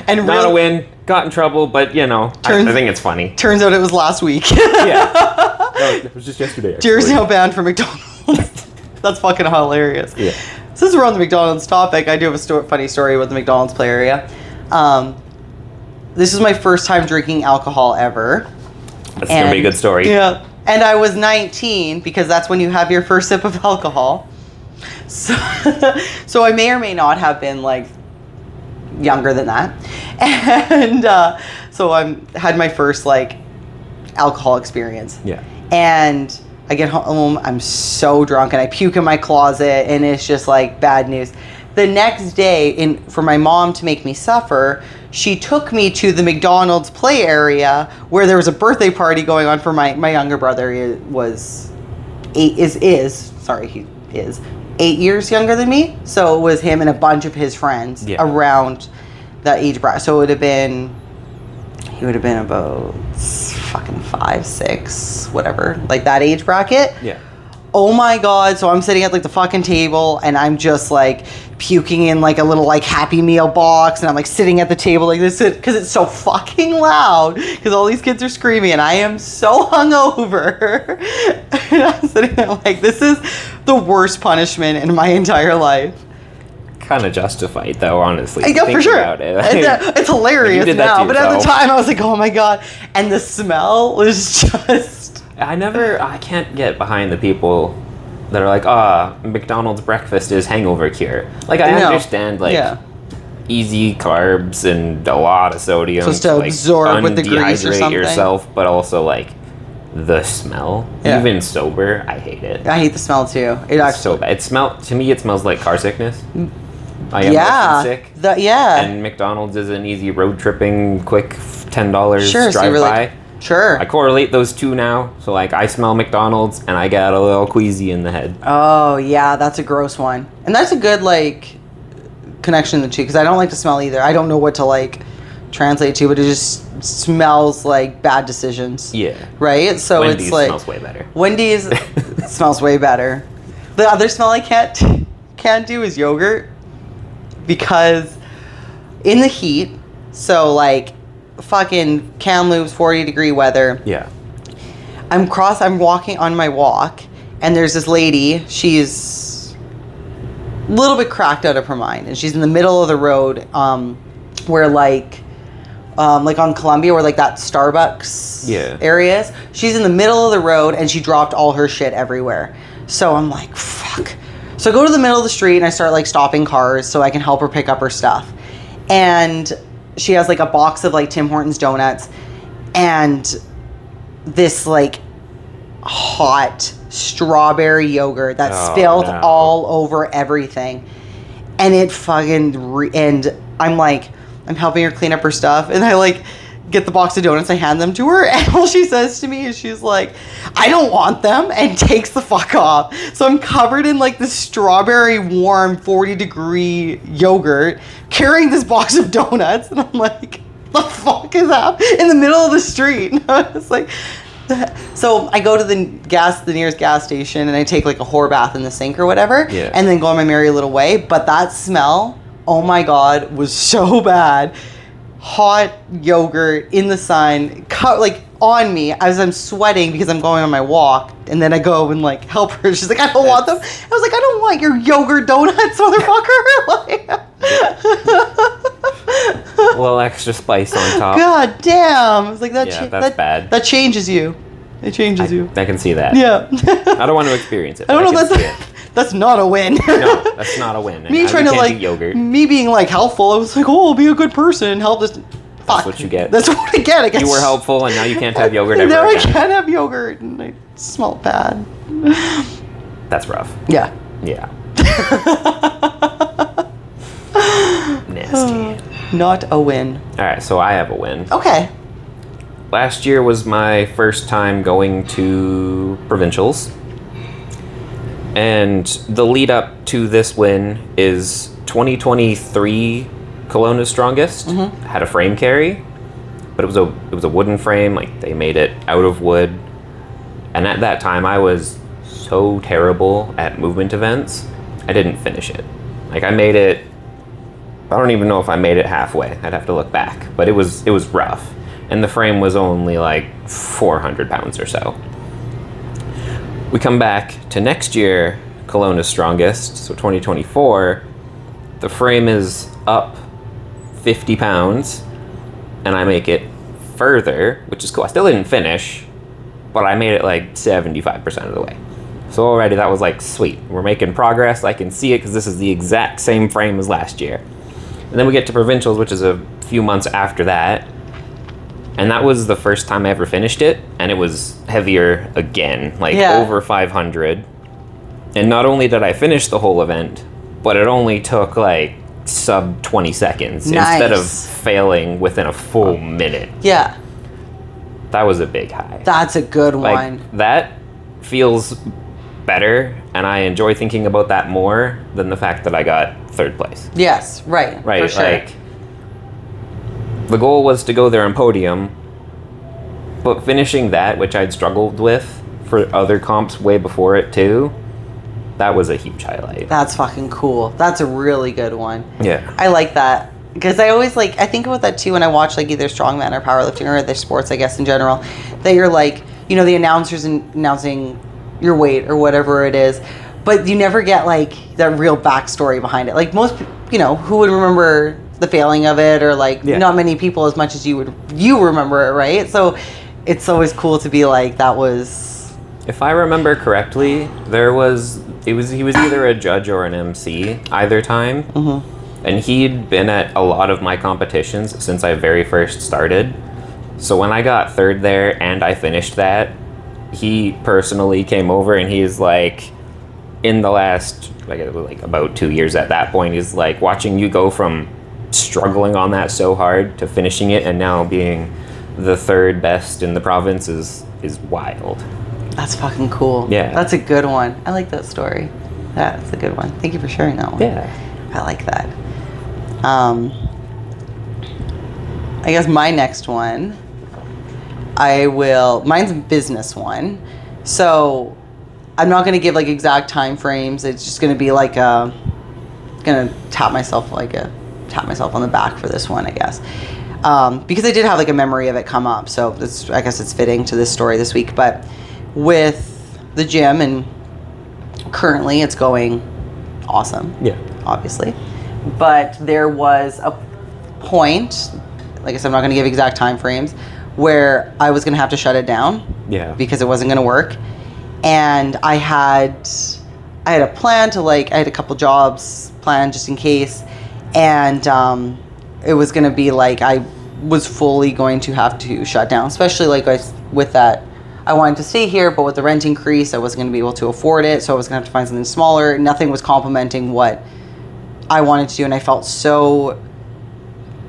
And Not a win. Got in trouble, but I think it's funny. Turns out it was last week. Yeah. No, it was just yesterday. Jerry's now banned from McDonald's. That's fucking hilarious. Yeah. Since we're on the McDonald's topic, I do have a funny story about the McDonald's play area. This is my first time drinking alcohol ever. That's going to be a good story. Yeah. And I was 19 because that's when you have your first sip of alcohol. So I may or may not have been like younger than that. And so I had my first like alcohol experience. Yeah. And I get home, I'm so drunk and I puke in my closet and it's just like bad news. The next day, for my mom to make me suffer, she took me to the McDonald's play area where there was a birthday party going on for my younger brother. He is 8 years younger than me. So it was him and a bunch of his friends around that age bracket. So he would have been about fucking 5, 6, whatever, like that age bracket. Yeah. Oh my God. So I'm sitting at like the fucking table and I'm just like puking in like a little like Happy Meal box, and I'm like sitting at the table like this because it's so fucking loud because all these kids are screaming and I am so hungover. And I'm sitting there like, this is the worst punishment in my entire life. Kind of justified though, honestly. Yeah, for sure. About it. It's hilarious now, but at the time I was like, oh my God. And the smell was just... I can't get behind the people that are like, McDonald's breakfast is hangover cure. Like, I understand, like, easy carbs and a lot of sodium. Supposed to like, absorb with the grease or something. Yourself, but also, like, the smell. Yeah. Even sober, I hate it. I hate the smell, too. It's so bad. To me, it smells like car sickness. I am sick. And McDonald's is an easy road tripping, quick $10 drive by. Sure. I correlate those two now. So, like, I smell McDonald's and I get a little queasy in the head. Oh, yeah, that's a gross one. And that's a good, like, connection to the two, because I don't like to smell either. I don't know what to, like, translate to, but it just smells like bad decisions. Yeah. Right? So Wendy's it's like... smells way better. Wendy's smells way better. The other smell I can't do is yogurt, because in the heat, so, like... fucking Kamloops 40-degree weather. Yeah. I'm walking on my walk, and there's this lady. She's a little bit cracked out of her mind, and she's in the middle of the road, where like on Columbia, where like that Starbucks area is. She's in the middle of the road, and she dropped all her shit everywhere. So I'm like, fuck. So I go to the middle of the street, and I start like stopping cars so I can help her pick up her stuff, and she has like a box of like Tim Hortons donuts and this like hot strawberry yogurt that spilled all over everything. And it fucking, and I'm like, I'm helping her clean up her stuff. And I like get the box of donuts, I hand them to her. And all she says to me is she's like, I don't want them, and takes the fuck off. So I'm covered in like this strawberry warm 40-degree yogurt, carrying this box of donuts, and I'm like, the fuck is happening in the middle of the street? And I was like, so I go to the nearest gas station, and I take like a whore bath in the sink or whatever, and then go on my merry little way. But that smell, oh my God, was so bad. Hot yogurt in the sun, like on me as I'm sweating because I'm going on my walk, and then I go and like help her. She's like, I don't want them. I was like, I don't want your yogurt donuts, motherfucker. A little extra spice on top. God damn! I was like, that's bad. That changes you. It changes you. I can see that. Yeah. I don't want to experience it. I don't know. That's not a win. No, that's not a win. Me trying to like yogurt. Me being like helpful. I was like, oh, I'll be a good person and help this. Fuck. That's what you get. That's what I get. I guess you were helpful, and now you can't have yogurt ever now again. I can't have yogurt, and I smell bad. That's rough. Yeah. Yeah. Nasty. Not a win. All right, so I have a win. Okay. Last year was my first time going to provincials. And the lead up to this win is 2023 Kelowna's Strongest. Mm-hmm. Had a frame carry, but it was a wooden frame. Like, they made it out of wood. And at that time, I was so terrible at movement events, I didn't finish it. Like, I made it. I don't even know if I made it halfway. I'd have to look back, but it was rough. And the frame was only like 400 pounds or so. We come back to next year, Kelowna's Strongest, so 2024. The frame is up 50 pounds, and I make it further, which is cool. I still didn't finish, but I made it like 75% of the way. So already that was like, sweet. We're making progress. I can see it because this is the exact same frame as last year. And then we get to provincials, which is a few months after that. And that was the first time I ever finished it, and it was heavier again, like over 500. And not only did I finish the whole event, but it only took like sub 20 seconds instead of failing within a full minute. Yeah. That was a big high. That's a good one. That feels better, and I enjoy thinking about that more than the fact that I got third place. Yes, right. For sure. Like, the goal was to go there on podium, but finishing that, which I'd struggled with for other comps way before it too, that was a huge highlight. That's fucking cool. That's a really good one. Yeah. I like that. Because I always like, I think about that too when I watch like either strongman or powerlifting or other sports, I guess, in general, that you're like, you know, the announcers announcing your weight or whatever it is, but you never get like that real backstory behind it. Like most, you know, who would remember the failing of it, or like not many people as much as you remember it, right? So it's always cool to be like, that was... If I remember correctly, he was either a judge or an MC either time. Mm-hmm. And he'd been at a lot of my competitions since I very first started. So when I got third there and I finished that, he personally came over and he's like, in the last, like about 2 years at that point, he's like, watching you go from struggling on that so hard to finishing it and now being the third best in the province is wild. That's fucking cool. Yeah. That's a good one. I like that story. That's a good one. Thank you for sharing that one. Yeah. I like that. I guess my next one, mine's a business one. So I'm not going to give like exact time frames. It's just going to be like going to tap myself on the back for this one, I guess. Because I did have like a memory of it come up. So I guess it's fitting to this story this week. But with the gym, and currently it's going awesome. Yeah. Obviously. But there was a point, like I said, I'm not going to give exact time frames, where I was going to have to shut it down. Yeah. Because it wasn't going to work. And I had a plan to I had a couple jobs planned just in case. And it was going to be like, I was fully going to have to shut down, especially with that. I wanted to stay here, but with the rent increase, I wasn't going to be able to afford it. So I was going to have to find something smaller. Nothing was complementing what I wanted to do, and I felt so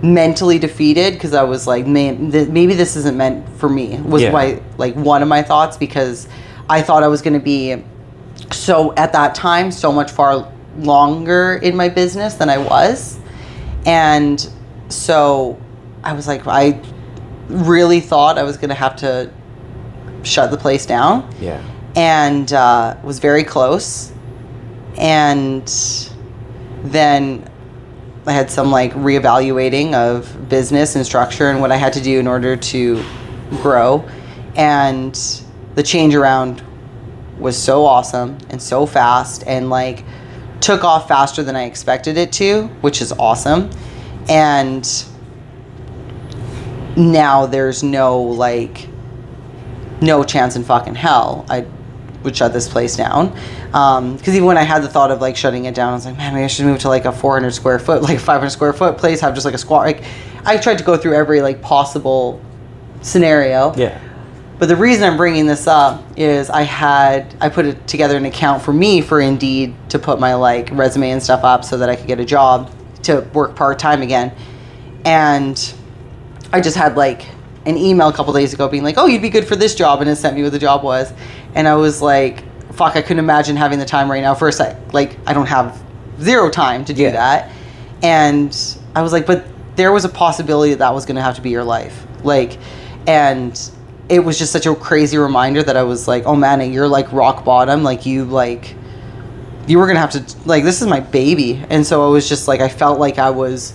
mentally defeated because I was like, man, maybe this isn't meant for me. Was one of my thoughts, because I thought I was going to be at that time so much far longer in my business than I was, and so I was like, I really thought I was going to have to shut the place down. Yeah, and was very close, and then I had some reevaluating of business and structure and what I had to do in order to grow. And the change around was so awesome and so fast, and took off faster than I expected it to, which is awesome. And now there's no chance in fucking hell I would shut this place down. Because even when I had the thought of shutting it down, I was like, man, maybe I should move to a 400 square foot, 500 square foot place, have just a squat. I tried to go through every possible scenario. Yeah. But the reason I'm bringing this up is I put it together an account for me for Indeed to put my resume and stuff up so that I could get a job to work part-time again. And I just had an email a couple days ago being oh, you'd be good for this job, and it sent me what the job was. And I was like, fuck, I couldn't imagine having the time right now. First, I don't have zero time to do that. And I was like, but there was a possibility that was going to have to be your life. And it was just such a crazy reminder that I was like, oh man, you're rock bottom. You were going to have to, this is my baby. And so I was just I felt like I was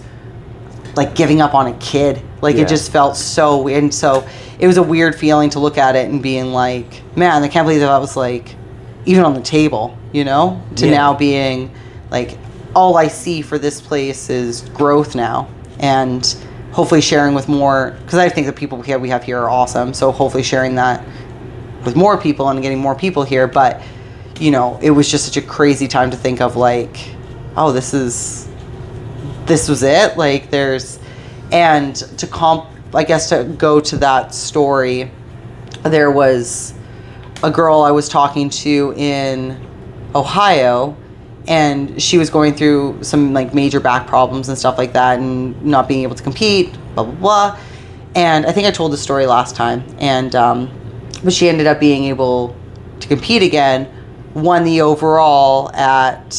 giving up on a kid. It just felt so weird. And so it was a weird feeling to look at it and being man, I can't believe that was even on the table, to now being all I see for this place is growth now, and hopefully sharing with more, because I think the people we have here are awesome. So hopefully sharing that with more people and getting more people here. But, it was just such a crazy time to think of oh, this was it. And to go to that story, there was a girl I was talking to in Ohio, and she was going through some major back problems and stuff like that, and not being able to compete, blah, blah, blah. And I think I told the story last time, and but she ended up being able to compete again, won the overall at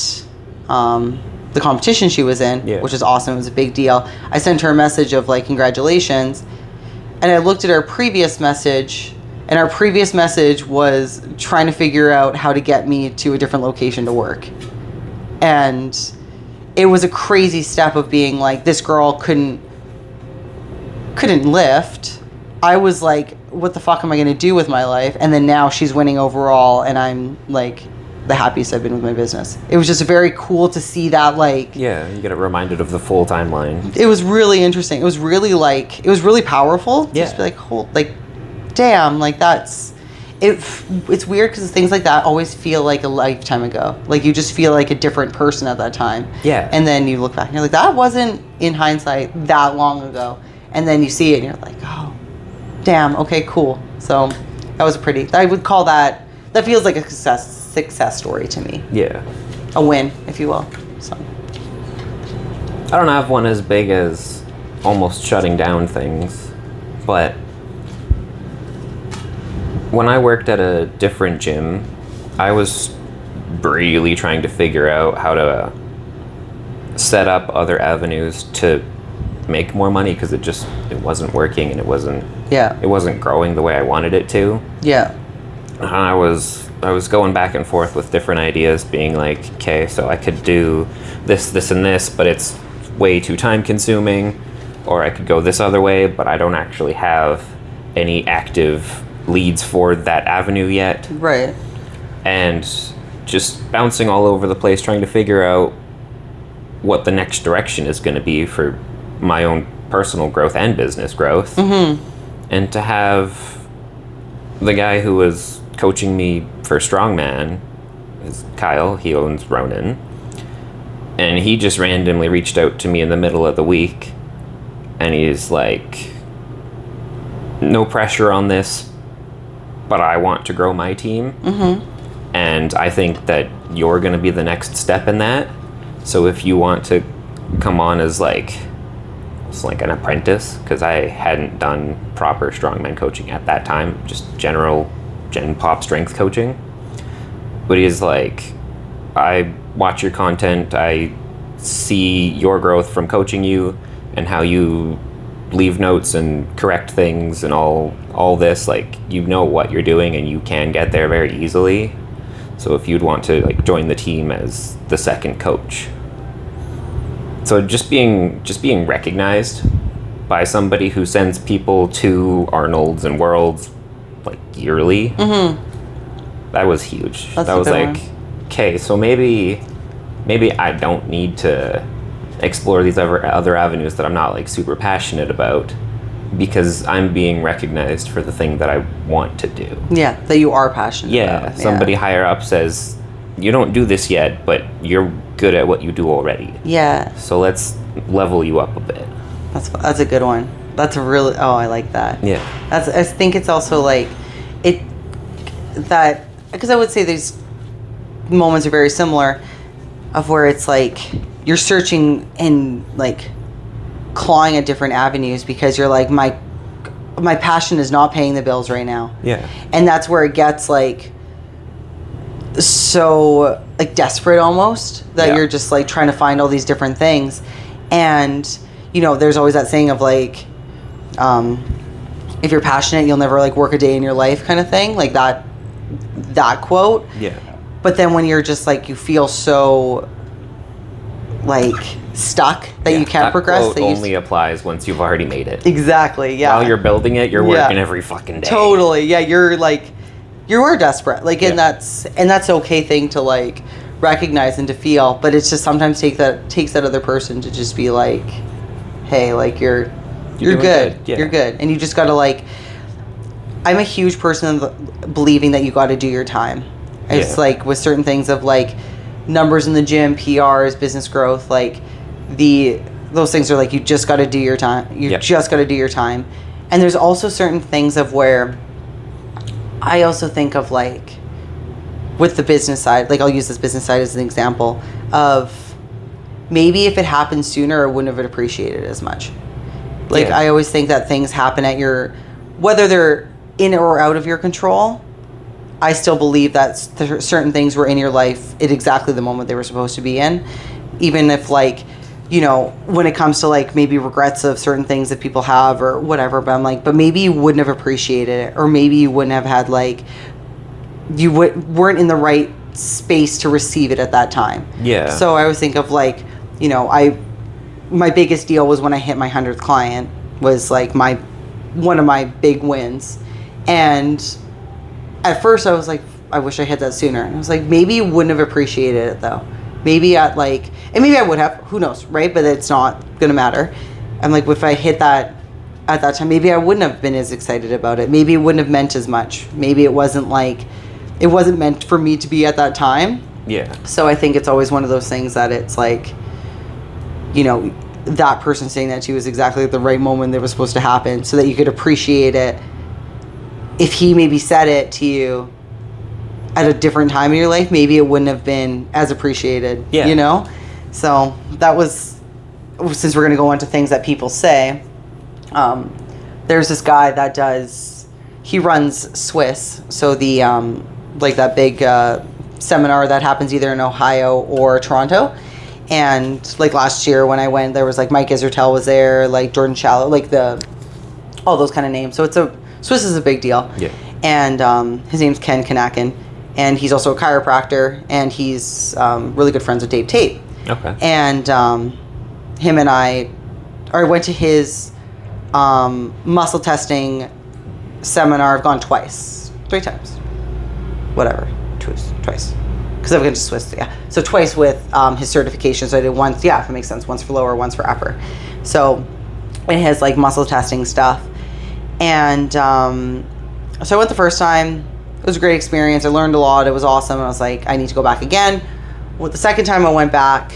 the competition she was in, which is awesome. It was a big deal. I sent her a message of congratulations, and I looked at her previous message, And our previous message was trying to figure out how to get me to a different location to work. And it was a crazy step of being like, this girl couldn't lift. I was like, what the fuck am I going to do with my life? And then now she's winning overall, and I'm like the happiest I've been with my business. It was just very cool to see that, like... Yeah, you get reminded of the full timeline. It was really interesting. It was really powerful. Yeah. Just be like, damn, like that's... It's weird because things like that always feel like a lifetime ago. Like you just feel like a different person at that time. Yeah. And then you look back and you're like, that wasn't in hindsight that long ago. And then you see it and you're like, oh, damn, okay, cool. So that was I would call that feels like a success story to me. Yeah. A win, if you will. So I don't have one as big as almost shutting down things, but when I worked at a different gym, I was really trying to figure out how to set up other avenues to make more money because it wasn't working and it wasn't growing the way I wanted it to. Yeah. And I was going back and forth with different ideas, being like, okay, so I could do this, and this, but it's way too time consuming, or I could go this other way, but I don't actually have any active leads for that avenue yet. Right. And just bouncing all over the place, trying to figure out what the next direction is going to be for my own personal growth and business growth. Mm-hmm. And to have the guy who was coaching me for Strongman is Kyle. He owns Ronin. And he just randomly reached out to me in the middle of the week. And he's like, no pressure on this, but I want to grow my team. Mm-hmm. And I think that you're going to be the next step in that. So if you want to come on as like an apprentice, because I hadn't done proper strongman coaching at that time, just general gen pop strength coaching. But he's like, I watch your content, I see your growth from coaching you and how you leave notes and correct things and all this, like, you know what you're doing and you can get there very easily. So if you'd want to like join the team as the second coach. So just being recognized by somebody who sends people to Arnold's and Worlds like yearly, that was huge. That's that was like, one. Okay, so maybe I don't need to explore these other avenues that I'm not like super passionate about, because I'm being recognized for the thing that I want to do. Yeah, that you are passionate about. Yeah, somebody higher up says, you don't do this yet, but you're good at what you do already. Yeah. So let's level you up a bit. That's a good one. That's a really, I like that. Yeah. I think it's also like, because I would say these moments are very similar, of where it's like, you're searching and like clawing at different avenues because you're like, my passion is not paying the bills right now. Yeah. And that's where it gets like so like desperate almost, that you're just like trying to find all these different things. And there's always that saying of like, if you're passionate, you'll never like work a day in your life, kind of thing, like that quote. Yeah. But then when you're just like, you feel so like stuck that you can't progress. Quote only applies once you've already made it. Exactly. Yeah. While you're building it, you're working every fucking day. Totally. Yeah. You're like, you are desperate. Like, and that's okay thing to like recognize and to feel. But it's just sometimes takes that other person to just be like, hey, like you're good. Yeah. You're good. And you just got to like, I'm a huge person of believing that you got to do your time. It's like with certain things of like numbers in the gym, PRs, business growth, like those things are like, you just got to do your time. You just got to do your time. And there's also certain things of where I also think of like with the business side, like I'll use this business side as an example of maybe if it happened sooner, I wouldn't have appreciated it as much. Like I always think that things happen at whether they're in or out of your control, I still believe that certain things were in your life at exactly the moment they were supposed to be in. Even if like when it comes to like maybe regrets of certain things that people have or whatever, but I'm like, but maybe you wouldn't have appreciated it, or maybe you wouldn't have had like, weren't in the right space to receive it at that time. Yeah. So I always think of like, my biggest deal was when I hit my 100th client, was like one of my big wins. And at first I was like, I wish I hit that sooner. And I was like, maybe you wouldn't have appreciated it though. Maybe and maybe I would have, who knows, right? But it's not gonna matter. I'm like, if I hit that at that time, maybe I wouldn't have been as excited about it. Maybe it wouldn't have meant as much. Maybe it wasn't meant for me to be at that time. Yeah. So I think it's always one of those things that it's like, that person saying that to you was exactly at the right moment that was supposed to happen, so that you could appreciate it. If he maybe said it to you at a different time in your life, maybe it wouldn't have been as appreciated. Yeah. So that was, since we're going to go on to things that people say, there's this guy that he runs Swiss. So the, like that big seminar that happens either in Ohio or Toronto. And like last year when I went, there was like Mike Isertel was there, like Jordan Shallow, like all those kind of names. So Swiss is a big deal. Yeah. And his name's Ken Kanakin. And he's also a chiropractor, and he's really good friends with Dave Tate. Okay. And him and I went to his muscle testing seminar. I've gone three times, whatever, twice. Because I've been to Swiss, yeah. So twice with his certification. So I did once, if it makes sense, once for lower, once for upper. So it has like muscle testing stuff. And so I went the first time. It was a great experience. I learned a lot. It was awesome. I was like, I need to go back again. Well, the second time I went back,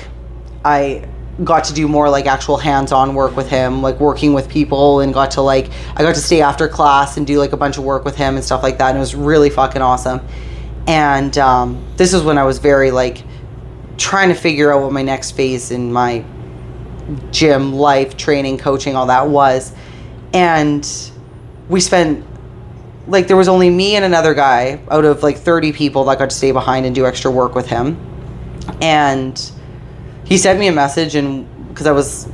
I got to do more like actual hands-on work with him, like working with people, and I got to stay after class and do like a bunch of work with him and stuff like that. And it was really fucking awesome. And this is when I was very like trying to figure out what my next phase in my gym life, training, coaching, all that was. And we spent, like, there was only me and another guy out of like 30 people that got to stay behind and do extra work with him. And he sent me a message, and because I was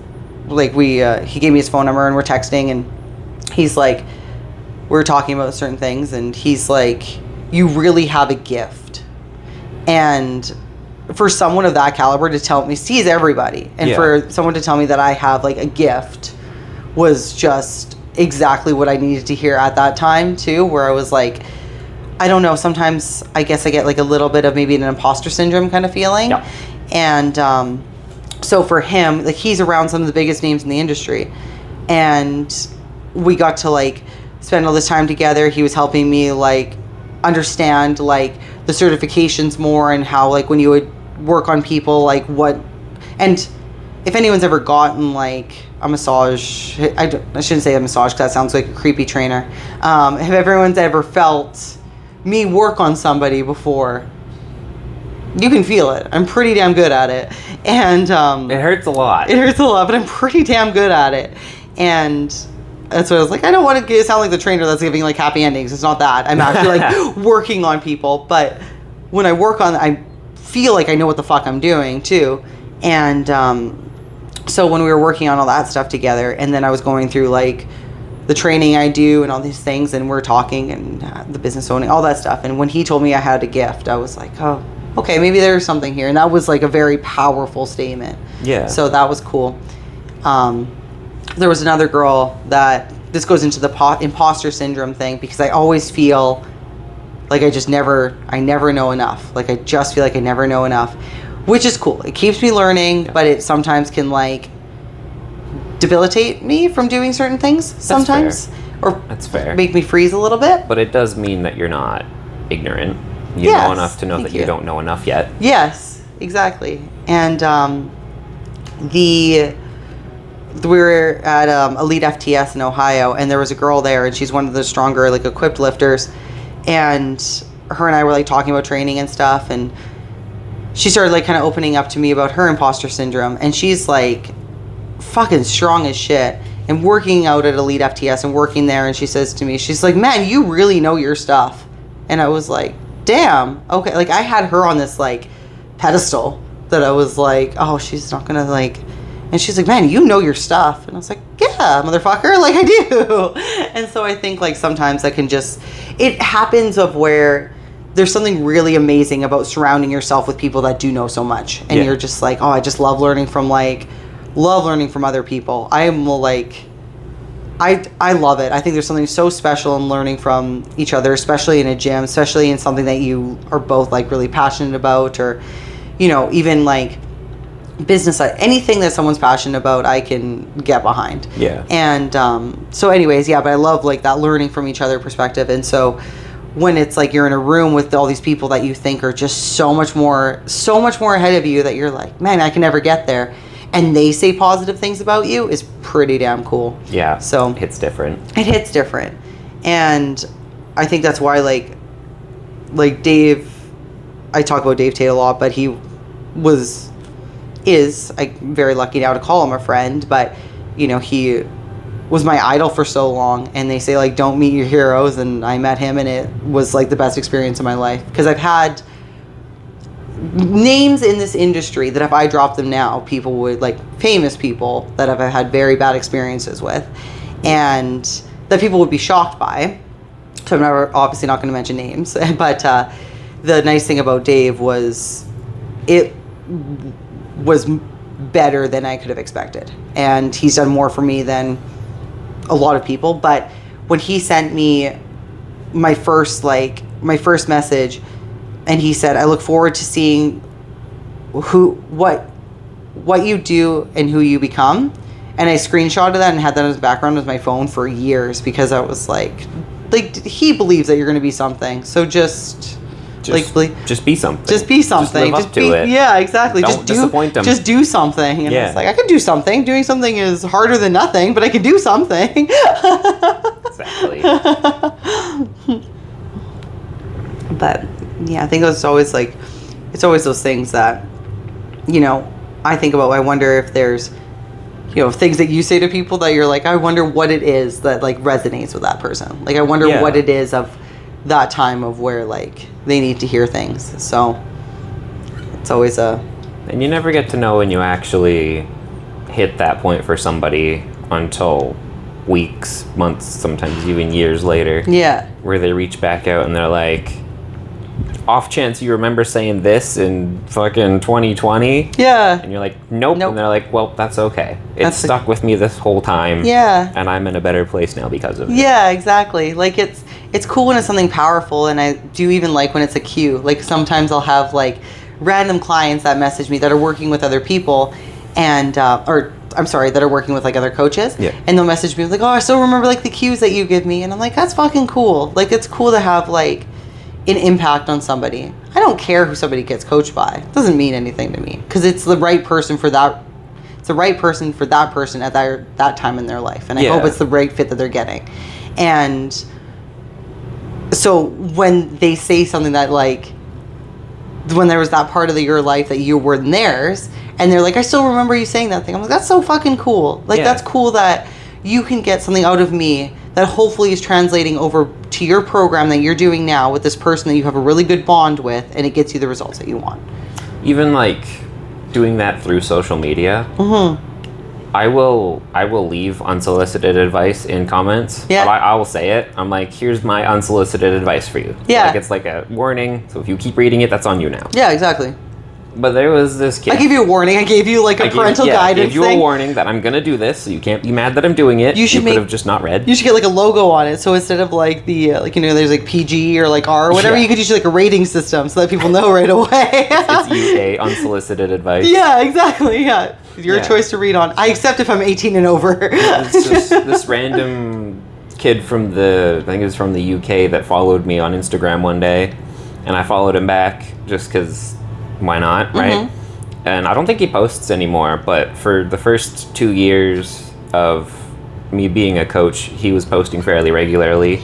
like, he gave me his phone number and we're texting, and he's like, we were talking about certain things, and he's like, you really have a gift. And for someone of that caliber to tell me, sees everybody, and for someone to tell me that I have like a gift was just exactly what I needed to hear at that time too, where I was like, I don't know, sometimes I guess I get like a little bit of maybe an imposter syndrome kind of feeling. Yeah. And so for him, like, he's around some of the biggest names in the industry, and we got to like spend all this time together. He was helping me like understand like the certifications more, and how like when you would work on people, like what, and if anyone's ever gotten like a massage, I shouldn't say a massage because that sounds like a creepy trainer. If everyone's ever felt me work on somebody before, you can feel it. I'm pretty damn good at it. And it hurts a lot. It hurts a lot, but I'm pretty damn good at it. And that's what I was like, I don't want to sound like the trainer that's giving like happy endings. It's not that. I'm actually like working on people. But when I work on, I feel like I know what the fuck I'm doing too. And so when we were working on all that stuff together, and then I was going through like the training I do and all these things, and we're talking, and the business owning, all that stuff. And when he told me I had a gift, I was like, oh, okay, maybe there's something here. And that was like a very powerful statement. Yeah. So that was cool. There was another girl that, this goes into the imposter syndrome thing, because I always feel like I never know enough. Like I just feel like I never know enough, which is cool. It keeps me learning, but it sometimes can like debilitate me from doing certain things sometimes. That's fair. Make me freeze a little bit. But it does mean that you're not ignorant. You know enough to know that you don't know enough yet. Yes, exactly. And we were at Elite FTS in Ohio, and there was a girl there, and she's one of the stronger like equipped lifters, and her and I were like talking about training and stuff, and she started like kind of opening up to me about her imposter syndrome, and she's like fucking strong as shit and working out at Elite FTS and working there, and she says to me, she's like, man, you really know your stuff. And I was like, damn, okay. Like I had her on this like pedestal that I was like, oh, she's not gonna like And she's like, man, you know your stuff. And I was like, yeah, motherfucker, like I do. And so I think like sometimes that can just, it happens of where there's something really amazing about surrounding yourself with people that do know so much. And you're just like, oh, I just love learning from other people. I am like, I love it. I think there's something so special in learning from each other, especially in a gym, especially in something that you are both like really passionate about, or, you know, even like business, anything that someone's passionate about, I can get behind. Yeah. And so anyways, but I love like that learning from each other perspective. And so when it's like you're in a room with all these people that you think are just so much more ahead of you, that you're like, man, I can never get there, and they say positive things about you, is pretty damn cool. Yeah. So it hits different. And I think that's why like Dave, I talk about Dave Tate a lot, but he is I'm very lucky now to call him a friend, but you know, he was my idol for so long, and they say like don't meet your heroes, and I met him and it was like the best experience of my life, because I've had names in this industry that if I drop them now, people would, like famous people that I've had very bad experiences with, and that people would be shocked by. So I'm obviously not going to mention names, but the nice thing about Dave was it was better than I could have expected, and he's done more for me than a lot of people. But when he sent me my first message, and he said, I look forward to seeing what you do and who you become. And I screenshotted that and had that as background with my phone for years, because I was like he believes that you're going to be something. So just be something. Just be something. Just live up to it. Yeah, exactly. Don't disappoint them. Just do something. And it's like, I can do something. Doing something is harder than nothing, but I can do something. Exactly. But yeah, I think it's always those things that, you know, I think about. I wonder if there's, you know, things that you say to people that you're like, I wonder what it is that like resonates with that person. Like, I wonder what it is of that time of where like they need to hear things. So it's always and you never get to know when you actually hit that point for somebody until weeks, months, sometimes even years later. Yeah. Where they reach back out and they're like, off chance you remember saying this in fucking 2020? Yeah. And you're like, nope. And they're like, well, that's okay. It's stuck with me this whole time. Yeah. And I'm in a better place now because of it. Yeah, exactly. Like it's cool when it's something powerful, and I do even like when it's a cue. Like sometimes I'll have like random clients that message me that are working with other people, and that are working with like other coaches. Yeah. And they'll message me like, oh, I still remember like the cues that you give me, and I'm like, that's fucking cool. Like, it's cool to have like an impact on somebody. I don't care who somebody gets coached by. It doesn't mean anything to me, because it's the right person for that. It's the right person for that person at that time in their life, and I hope it's the right fit that they're getting. And so when they say something that like, when there was that part of your life that you were in theirs, and they're like, I still remember you saying that thing. I'm like, that's so fucking cool. Like, that's cool that you can get something out of me that hopefully is translating over to your program that you're doing now with this person that you have a really good bond with, and it gets you the results that you want. Even like doing that through social media. Mm-hmm. I will leave unsolicited advice in comments. Yeah. But I will say it. I'm like, here's my unsolicited advice for you. Yeah. Like, it's like a warning. So if you keep reading it, that's on you now. Yeah, exactly. But there was this kid. I gave you a warning. I gave you like a parental guidance I gave you thing. a warning that I'm going to do this, so you can't be mad that I'm doing it. You could have just not read. You should get like a logo on it. So instead of like the, like, you know, there's like PG or like R or whatever, you could use like a rating system so that people know right away. It's UA, unsolicited advice. Yeah, exactly. Yeah. Your choice to read on. I accept if I'm 18 and over. It's just this random kid from I think it was from the UK that followed me on Instagram one day, and I followed him back just because why not, right? Mm-hmm. And I don't think he posts anymore, but for the first 2 years of me being a coach, he was posting fairly regularly.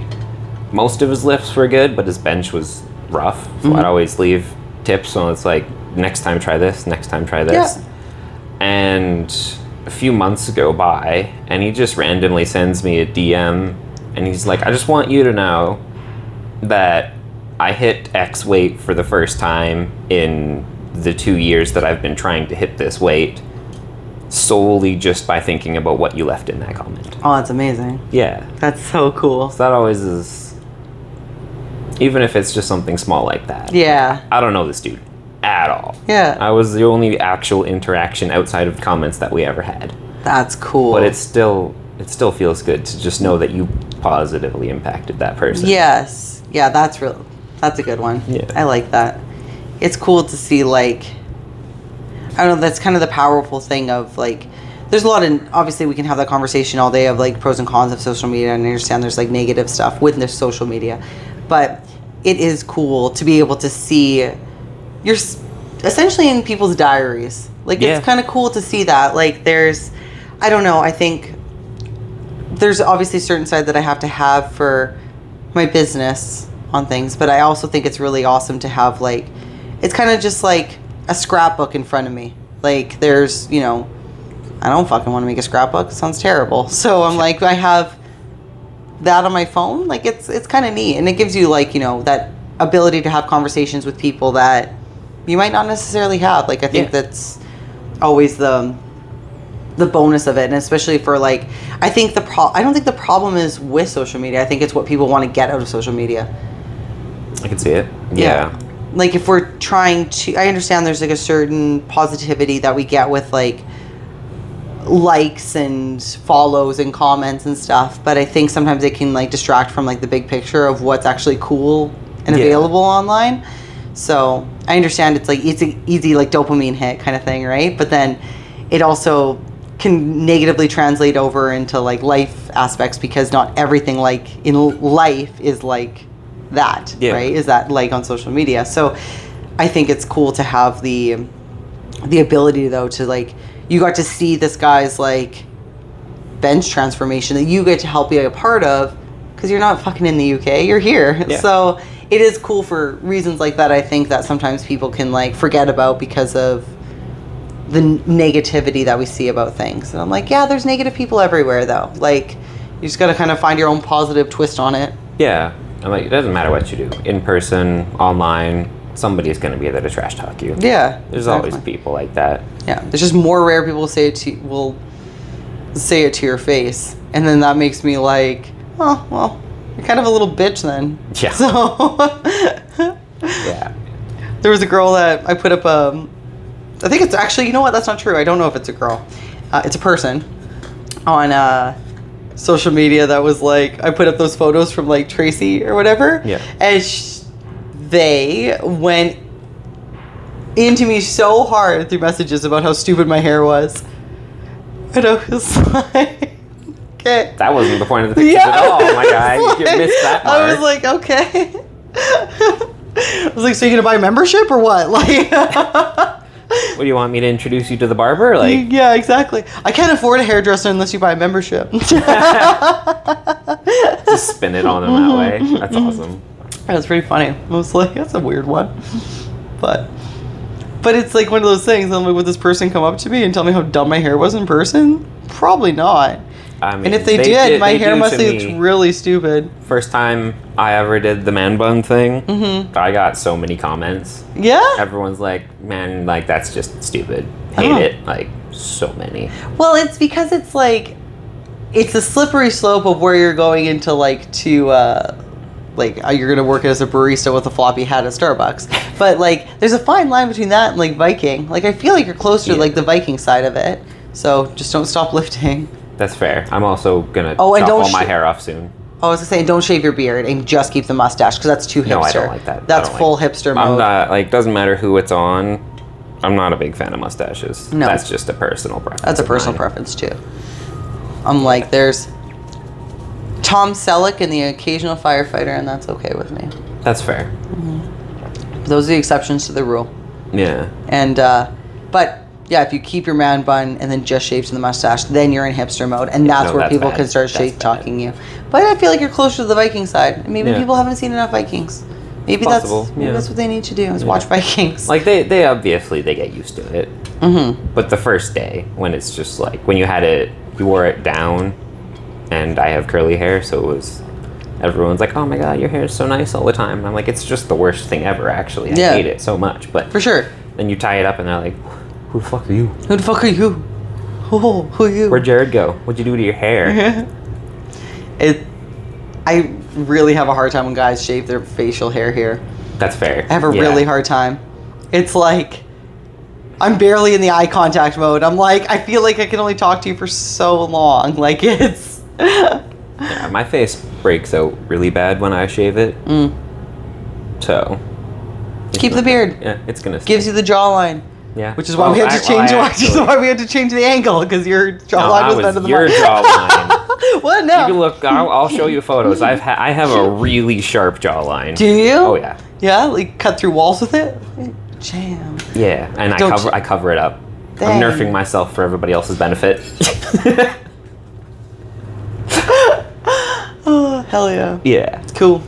Most of his lifts were good, but his bench was rough. So I'd always leave tips, so it's like, next time try this, next time try this. Yeah. And a few months go by, and he just randomly sends me a DM, and he's like, I just want you to know that I hit X weight for the first time in the 2 years that I've been trying to hit this weight, solely just by thinking about what you left in that comment. Oh, that's amazing. Yeah. That's so cool. So that always is, even if it's just something small like that. Yeah. I don't know this dude at all. Yeah. I was the only actual interaction outside of comments that we ever had. That's cool. But it still feels good to just know that you positively impacted that person. Yes. Yeah, that's a good one. Yeah. I like that. It's cool to see, like, I don't know, that's kind of the powerful thing of, like, there's a lot of, obviously we can have that conversation all day of, like, pros and cons of social media, and I understand there's, like, negative stuff with this social media, but it is cool to be able to see you're essentially in people's diaries. Like, Yeah. it's kind of cool to see that. Like, there's, I don't know, I think there's obviously a certain side that I have to have for my business on things, but I also think it's really awesome to have, like, it's kind of just like a scrapbook in front of me. Like, there's, you know, I don't fucking want to make a scrapbook. It sounds terrible. So I'm like, I have that on my phone. Like, it's kind of neat. And it gives you, like, you know, that ability to have conversations with people that you might not necessarily have. Like, I think that's always the bonus of it. And especially for, like, I think I don't think the problem is with social media. I think it's what people want to get out of social media. I can see it. Yeah. Like, if we're trying to, I understand there's, like, a certain positivity that we get with, like, likes and follows and comments and stuff, but I think sometimes it can, like, distract from, like, the big picture of what's actually cool and available online. So I understand it's, like, it's an easy, like, dopamine hit kind of thing, right? But then it also can negatively translate over into, like, life aspects, because not everything, like, in life is like that, right? Is that, like, on social media. So I think it's cool to have the ability, though, to, like, you got to see this guy's, like, bench transformation that you get to help be a part of, because you're not fucking in the UK, you're here. Yeah. So it is cool for reasons like that. I think that sometimes people can, like, forget about because of the negativity that we see about things. And I'm like, yeah, there's negative people everywhere, though. Like, you just got to kind of find your own positive twist on it. Yeah. I'm like, it doesn't matter what you do. In person, online, somebody's going to be there to trash talk you. Yeah. There's always people like that. Yeah. There's just more rare people will say it to your face. And then that makes me like, oh, well, you're kind of a little bitch then. Yeah. So. Yeah. There was a girl that I put up I think it's actually, you know what? That's not true. I don't know if it's a girl. It's a person on social media that was like, I put up those photos from, like, Tracy or whatever. Yeah. And they went into me so hard through messages about how stupid my hair was. And I was like, okay. That wasn't the point of the pictures at all, my guy. You missed that part. I was like, okay. I was like, so you gonna buy a membership or what? Like, what, do you want me to introduce you to the barber? Like, yeah, exactly. I can't afford a hairdresser unless you buy a membership. Just spin it on them that way. That's awesome. That's pretty funny. I was like, that's a weird one. But it's like one of those things. I'm like, would this person come up to me and tell me how dumb my hair was in person? Probably not. I mean, and if they did, my hair must have looked really stupid. First time I ever did the man bun thing, I got so many comments. Yeah? Everyone's like, man, like, that's just stupid. Hate it. Like, so many. Well, it's because it's like, it's a slippery slope of where you're going into, like, to, like, you're going to work as a barista with a floppy hat at Starbucks. But, like, there's a fine line between that and, like, Viking. Like, I feel like you're closer to, like, the Viking side of it. So just don't stop lifting. That's fair. I'm also gonna chop all my hair off soon. I was gonna say, don't shave your beard and just keep the mustache, because that's too hipster. No, I don't like that. That's full hipster mode. I'm not, like, doesn't matter who it's on. I'm not a big fan of mustaches. No. That's just a personal preference. That's a personal preference too. I'm like, there's Tom Selleck and the occasional firefighter, and that's okay with me. That's fair. Mm-hmm. Those are the exceptions to the rule. Yeah. And but yeah, if you keep your man bun and then just shave to the mustache, then you're in hipster mode, and that's where people can start talking you. But I feel like you're closer to the Viking side. Maybe people haven't seen enough Vikings. Maybe that's what they need to do is watch Vikings. Like they obviously they get used to it. Mm-hmm. But the first day when it's just like when you wore it down, and I have curly hair, so it was. Everyone's like, oh my god, your hair is so nice all the time. And I'm like, it's just the worst thing ever, actually. I hate it so much. But for sure. Then you tie it up and they're like, who the fuck are you? Who the fuck are you? Who are you? Where'd Jared go? What'd you do to your hair? I really have a hard time when guys shave their facial hair here. That's fair. I have a really hard time. It's like I'm barely in the eye contact mode. I'm like, I feel like I can only talk to you for so long. Like it's Yeah, my face breaks out really bad when I shave it. So keep the beard. Yeah, it's gonna Gives you the jawline. Yeah. Which is why we had to change. Which is why we had to change the angle because your jawline was under the your mic. jawline. What? No. You can look. I'll show you photos. I have a really sharp jawline. Do you? Oh yeah. Yeah, like cut through walls with it. Jam. Yeah, and I cover it up. Dang. I'm nerfing myself for everybody else's benefit. Oh hell yeah. Yeah. It's cool.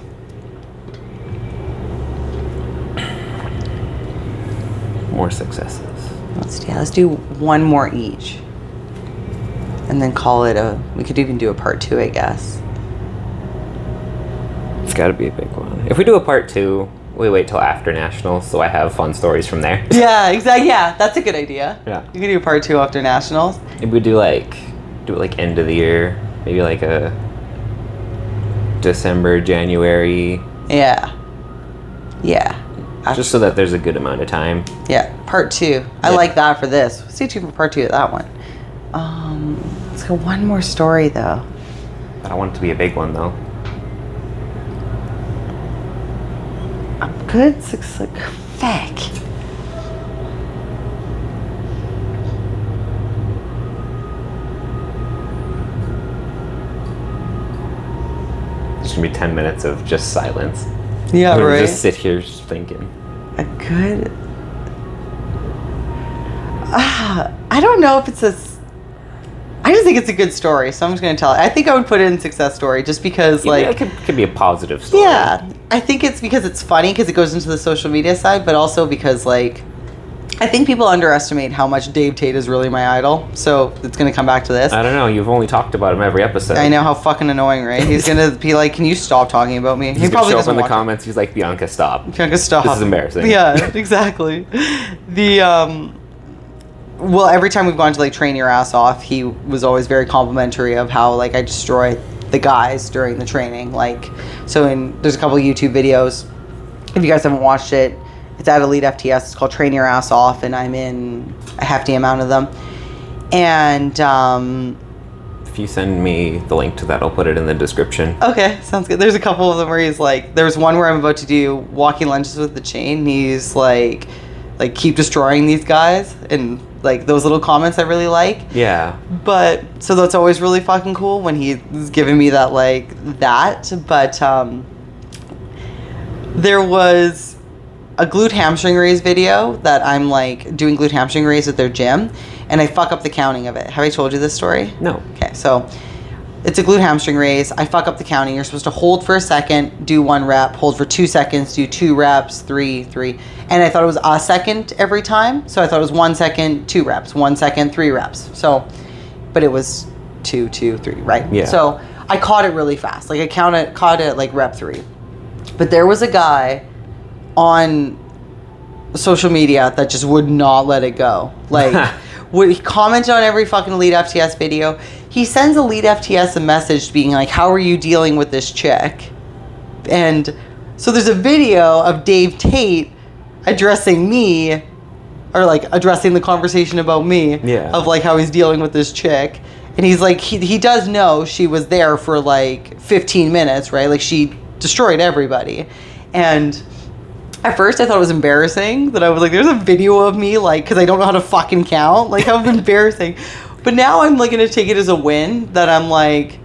More successes. Let's do one more each. And then call it we could even do a part 2, I guess. It's got to be a big one. If we do a part 2, we wait till after nationals, so I have fun stories from there. Yeah, exactly. Yeah, that's a good idea. Yeah. You could do part 2 after nationals. If we do it like end of the year, maybe like a December, January. Yeah. Yeah. Just so that there's a good amount of time. Yeah, part 2. I like that for this. Stay tuned for part 2 of that one. Let's go one more story though. I don't want it to be a big one though. A good success. Feck. It's gonna be 10 minutes of just silence. Yeah, I'm gonna right. just sit here just thinking. A good. I don't know if it's I just think it's a good story, so I'm just gonna tell it. I think I would put it in success story just because, like, Yeah, it could be a positive story. yeah, I think it's because it's funny because it goes into the social media side, but also because, like, I think people underestimate how much Dave Tate is really my idol. So it's gonna come back to this. I don't know. You've only talked about him every episode. I know how fucking annoying, right? He's gonna be like, "Can you stop talking about me?" He's gonna show up in the comments. He's like, Bianca, stop. Bianca, stop. This is embarrassing. Yeah, exactly. Well, every time we've gone to like train your ass off, he was always very complimentary of how like I destroy the guys during the training. Like, so there's a couple of YouTube videos. If you guys haven't watched it, it's at Elite FTS. It's called Train Your Ass Off, and I'm in a hefty amount of them. And if you send me the link to that, I'll put it in the description. okay, sounds good. There's a couple of them where he's like, there's one where I'm about to do walking lunges with the chain. And he's like keep destroying these guys, and like those little comments I really like. Yeah. But so that's always really fucking cool when he's giving me that that. But there was a glute hamstring raise video that I'm like doing glute hamstring raise at their gym, and I fuck up the counting of it. Have I told you this story? No. Okay, so it's a glute hamstring raise. I fuck up the counting. You're supposed to hold for a second, do 1 rep, hold for 2 seconds, do 2 reps, 3. And I thought it was a second every time. So I thought it was 1 second, 2 reps, 1 second, 3 reps. So, but it was 2, 2, 3, right? Yeah. So I caught it really fast. Like I caught it at like rep 3. But there was a guy on social media that just would not let it go. Like, he commented on every fucking Elite FTS video. He sends Elite FTS a message being like, how are you dealing with this chick? And so there's a video of Dave Tate addressing me, or like addressing the conversation about me, Yeah. of like how he's dealing with this chick. And he's like, he does know she was there for like 15 minutes, right? Like she destroyed everybody. And at first I thought it was embarrassing that I was like, there's a video of me, like, because I don't know how to fucking count. Like, how embarrassing. But now I'm like going to take it as a win that I'm like,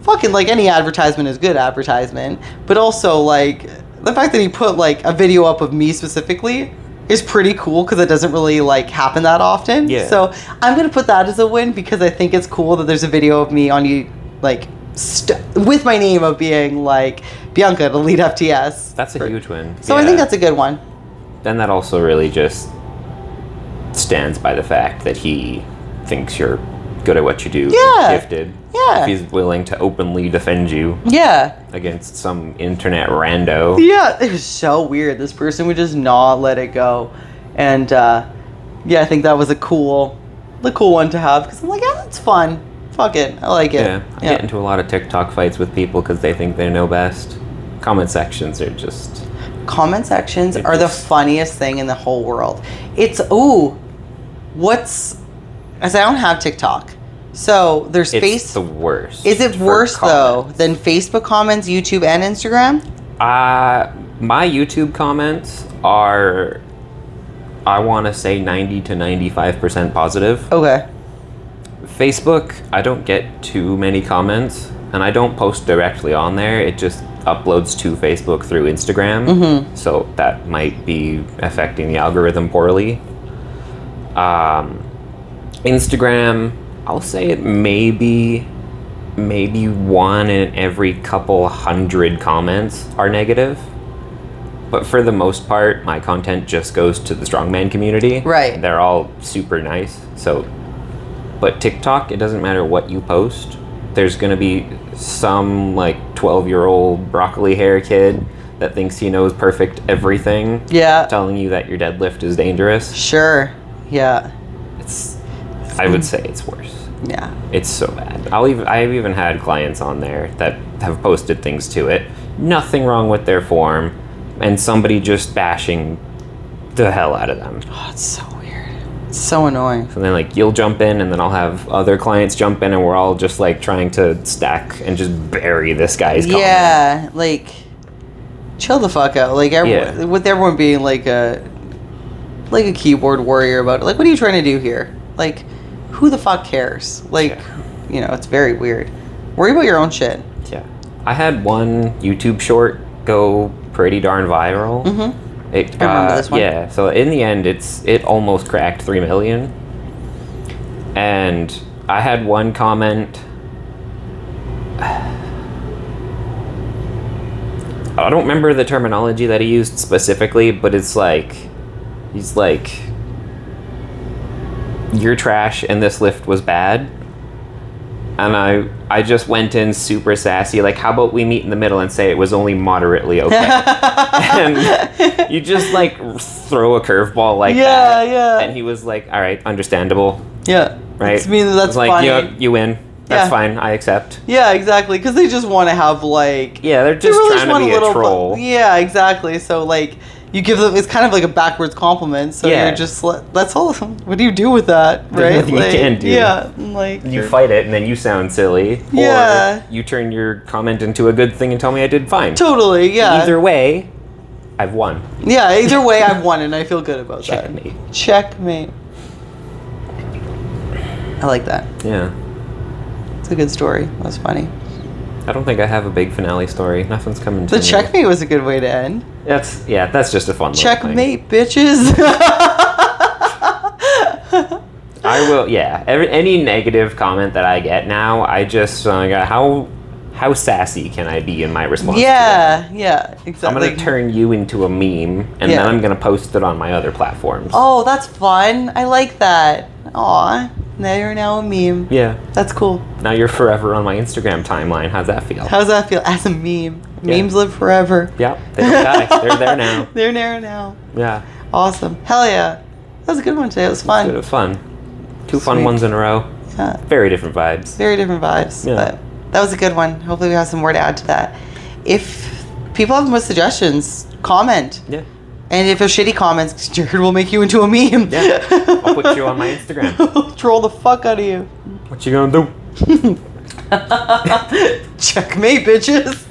fucking, like, any advertisement is good advertisement. But also, like, the fact that he put like a video up of me specifically is pretty cool because it doesn't really like happen that often. Yeah. So I'm going to put that as a win because I think it's cool that there's a video of me on you, like, with my name of being like Bianca at Elite FTS. That's a huge win. So I think that's a good one. Then that also really just stands by the fact that he thinks you're good at what you do. Yeah. Gifted. Yeah. If he's willing to openly defend you Yeah. against some internet rando. Yeah. It was so weird. This person would just not let it go. And yeah, I think that was a cool the cool one to have because I'm like, yeah, that's fun. Fuck it, I like it. Yeah, I get into a lot of TikTok fights with people because they think they know best. Comment sections are just... Comment sections It are the just- funniest thing in the whole world. It's as I don't have TikTok, so there's It's the worst. Is it for worse though comments. than Facebook comments, YouTube, and Instagram? My YouTube comments are, I want to say 90 to 95% positive. Okay. Facebook, I don't get too many comments, and I don't post directly on there. It just uploads to Facebook through Instagram, so that might be affecting the algorithm poorly. Instagram, I'll say it maybe one in every couple hundred comments are negative. But for the most part, my content just goes to the strongman community. Right. They're all super nice. So, but TikTok, it doesn't matter what you post. There's gonna be some like 12-year-old broccoli hair kid that thinks he knows perfect everything. Yeah. Telling you that your deadlift is dangerous. Sure. Yeah. I would say it's worse. Yeah. It's so bad. I've even had clients on there that have posted things to it. Nothing wrong with their form, and somebody just bashing the hell out of them. Oh, it's so weird. It's so annoying. So then, like, you'll jump in, and then I'll have other clients jump in, and we're all just like trying to stack and just bury this guy's comment. Yeah, like, chill the fuck out. Like, Yeah. with everyone being like a keyboard warrior about it. Like, what are you trying to do here? Like, who the fuck cares? Like, you know, it's very weird. Worry about your own shit. Yeah. I had one YouTube short go pretty darn viral. Mm-hmm. It, I remember this one. Yeah, so in the end, it almost cracked 3 million. And I had one comment. I don't remember the terminology that he used specifically, but it's like, he's like, you're trash and this lift was bad. And I just went in super sassy, like, how about we meet in the middle and say it was only moderately okay? And you just, like, throw a curveball like that. Yeah. And he was like, all right, understandable, Yeah. right? It's mean that's It's like, funny. yeah, you win. That's Yeah. fine, I accept. Yeah, exactly. Because they just want to have, like... Yeah, they're they just really trying to want be a troll. Yeah, exactly. So, like, you give them... It's kind of like a backwards compliment. So Yeah. you're just... That's all... What do you do with that, There's right? nothing you Like, can do. Yeah. Like... You fight it and then you sound silly. Yeah. Or you turn your comment into a good thing and tell me I did fine. Totally, yeah. Either way, I've won. Yeah, either way, I've won, and I feel good about Checkmate. that. Checkmate. I like that. Yeah. It's a good story. That's funny. I don't think I have a big finale story. Nothing's coming to The me. checkmate was a good way to end. That's just a fun little thing. Checkmate, bitches. I will, yeah. Any negative comment that I get now, I just how sassy can I be in my response? to yeah, it? exactly. I'm gonna turn you into a meme, and Yeah. then I'm gonna post it on my other platforms. Oh, that's fun. I like that. Aw, now you're now a meme. Yeah. That's cool. Now you're forever on my Instagram timeline. How's that feel? How's that feel? As a meme. Yeah. Memes live forever. Yeah, they don't die. They're there now. They're there now. Yeah. Awesome. Hell yeah. That was a good one today. It was It fun. was fun. Two fun Sweet. ones in a row. Yeah. Very different vibes. Very different vibes. Yeah. But that was a good one. Hopefully we have some more to add to that. If people have more suggestions, comment. Yeah. And if there's shitty comments, Jared will make you into a meme. Yeah. I'll put you on my Instagram. Troll the fuck out of you. What you gonna do? Checkmate, bitches.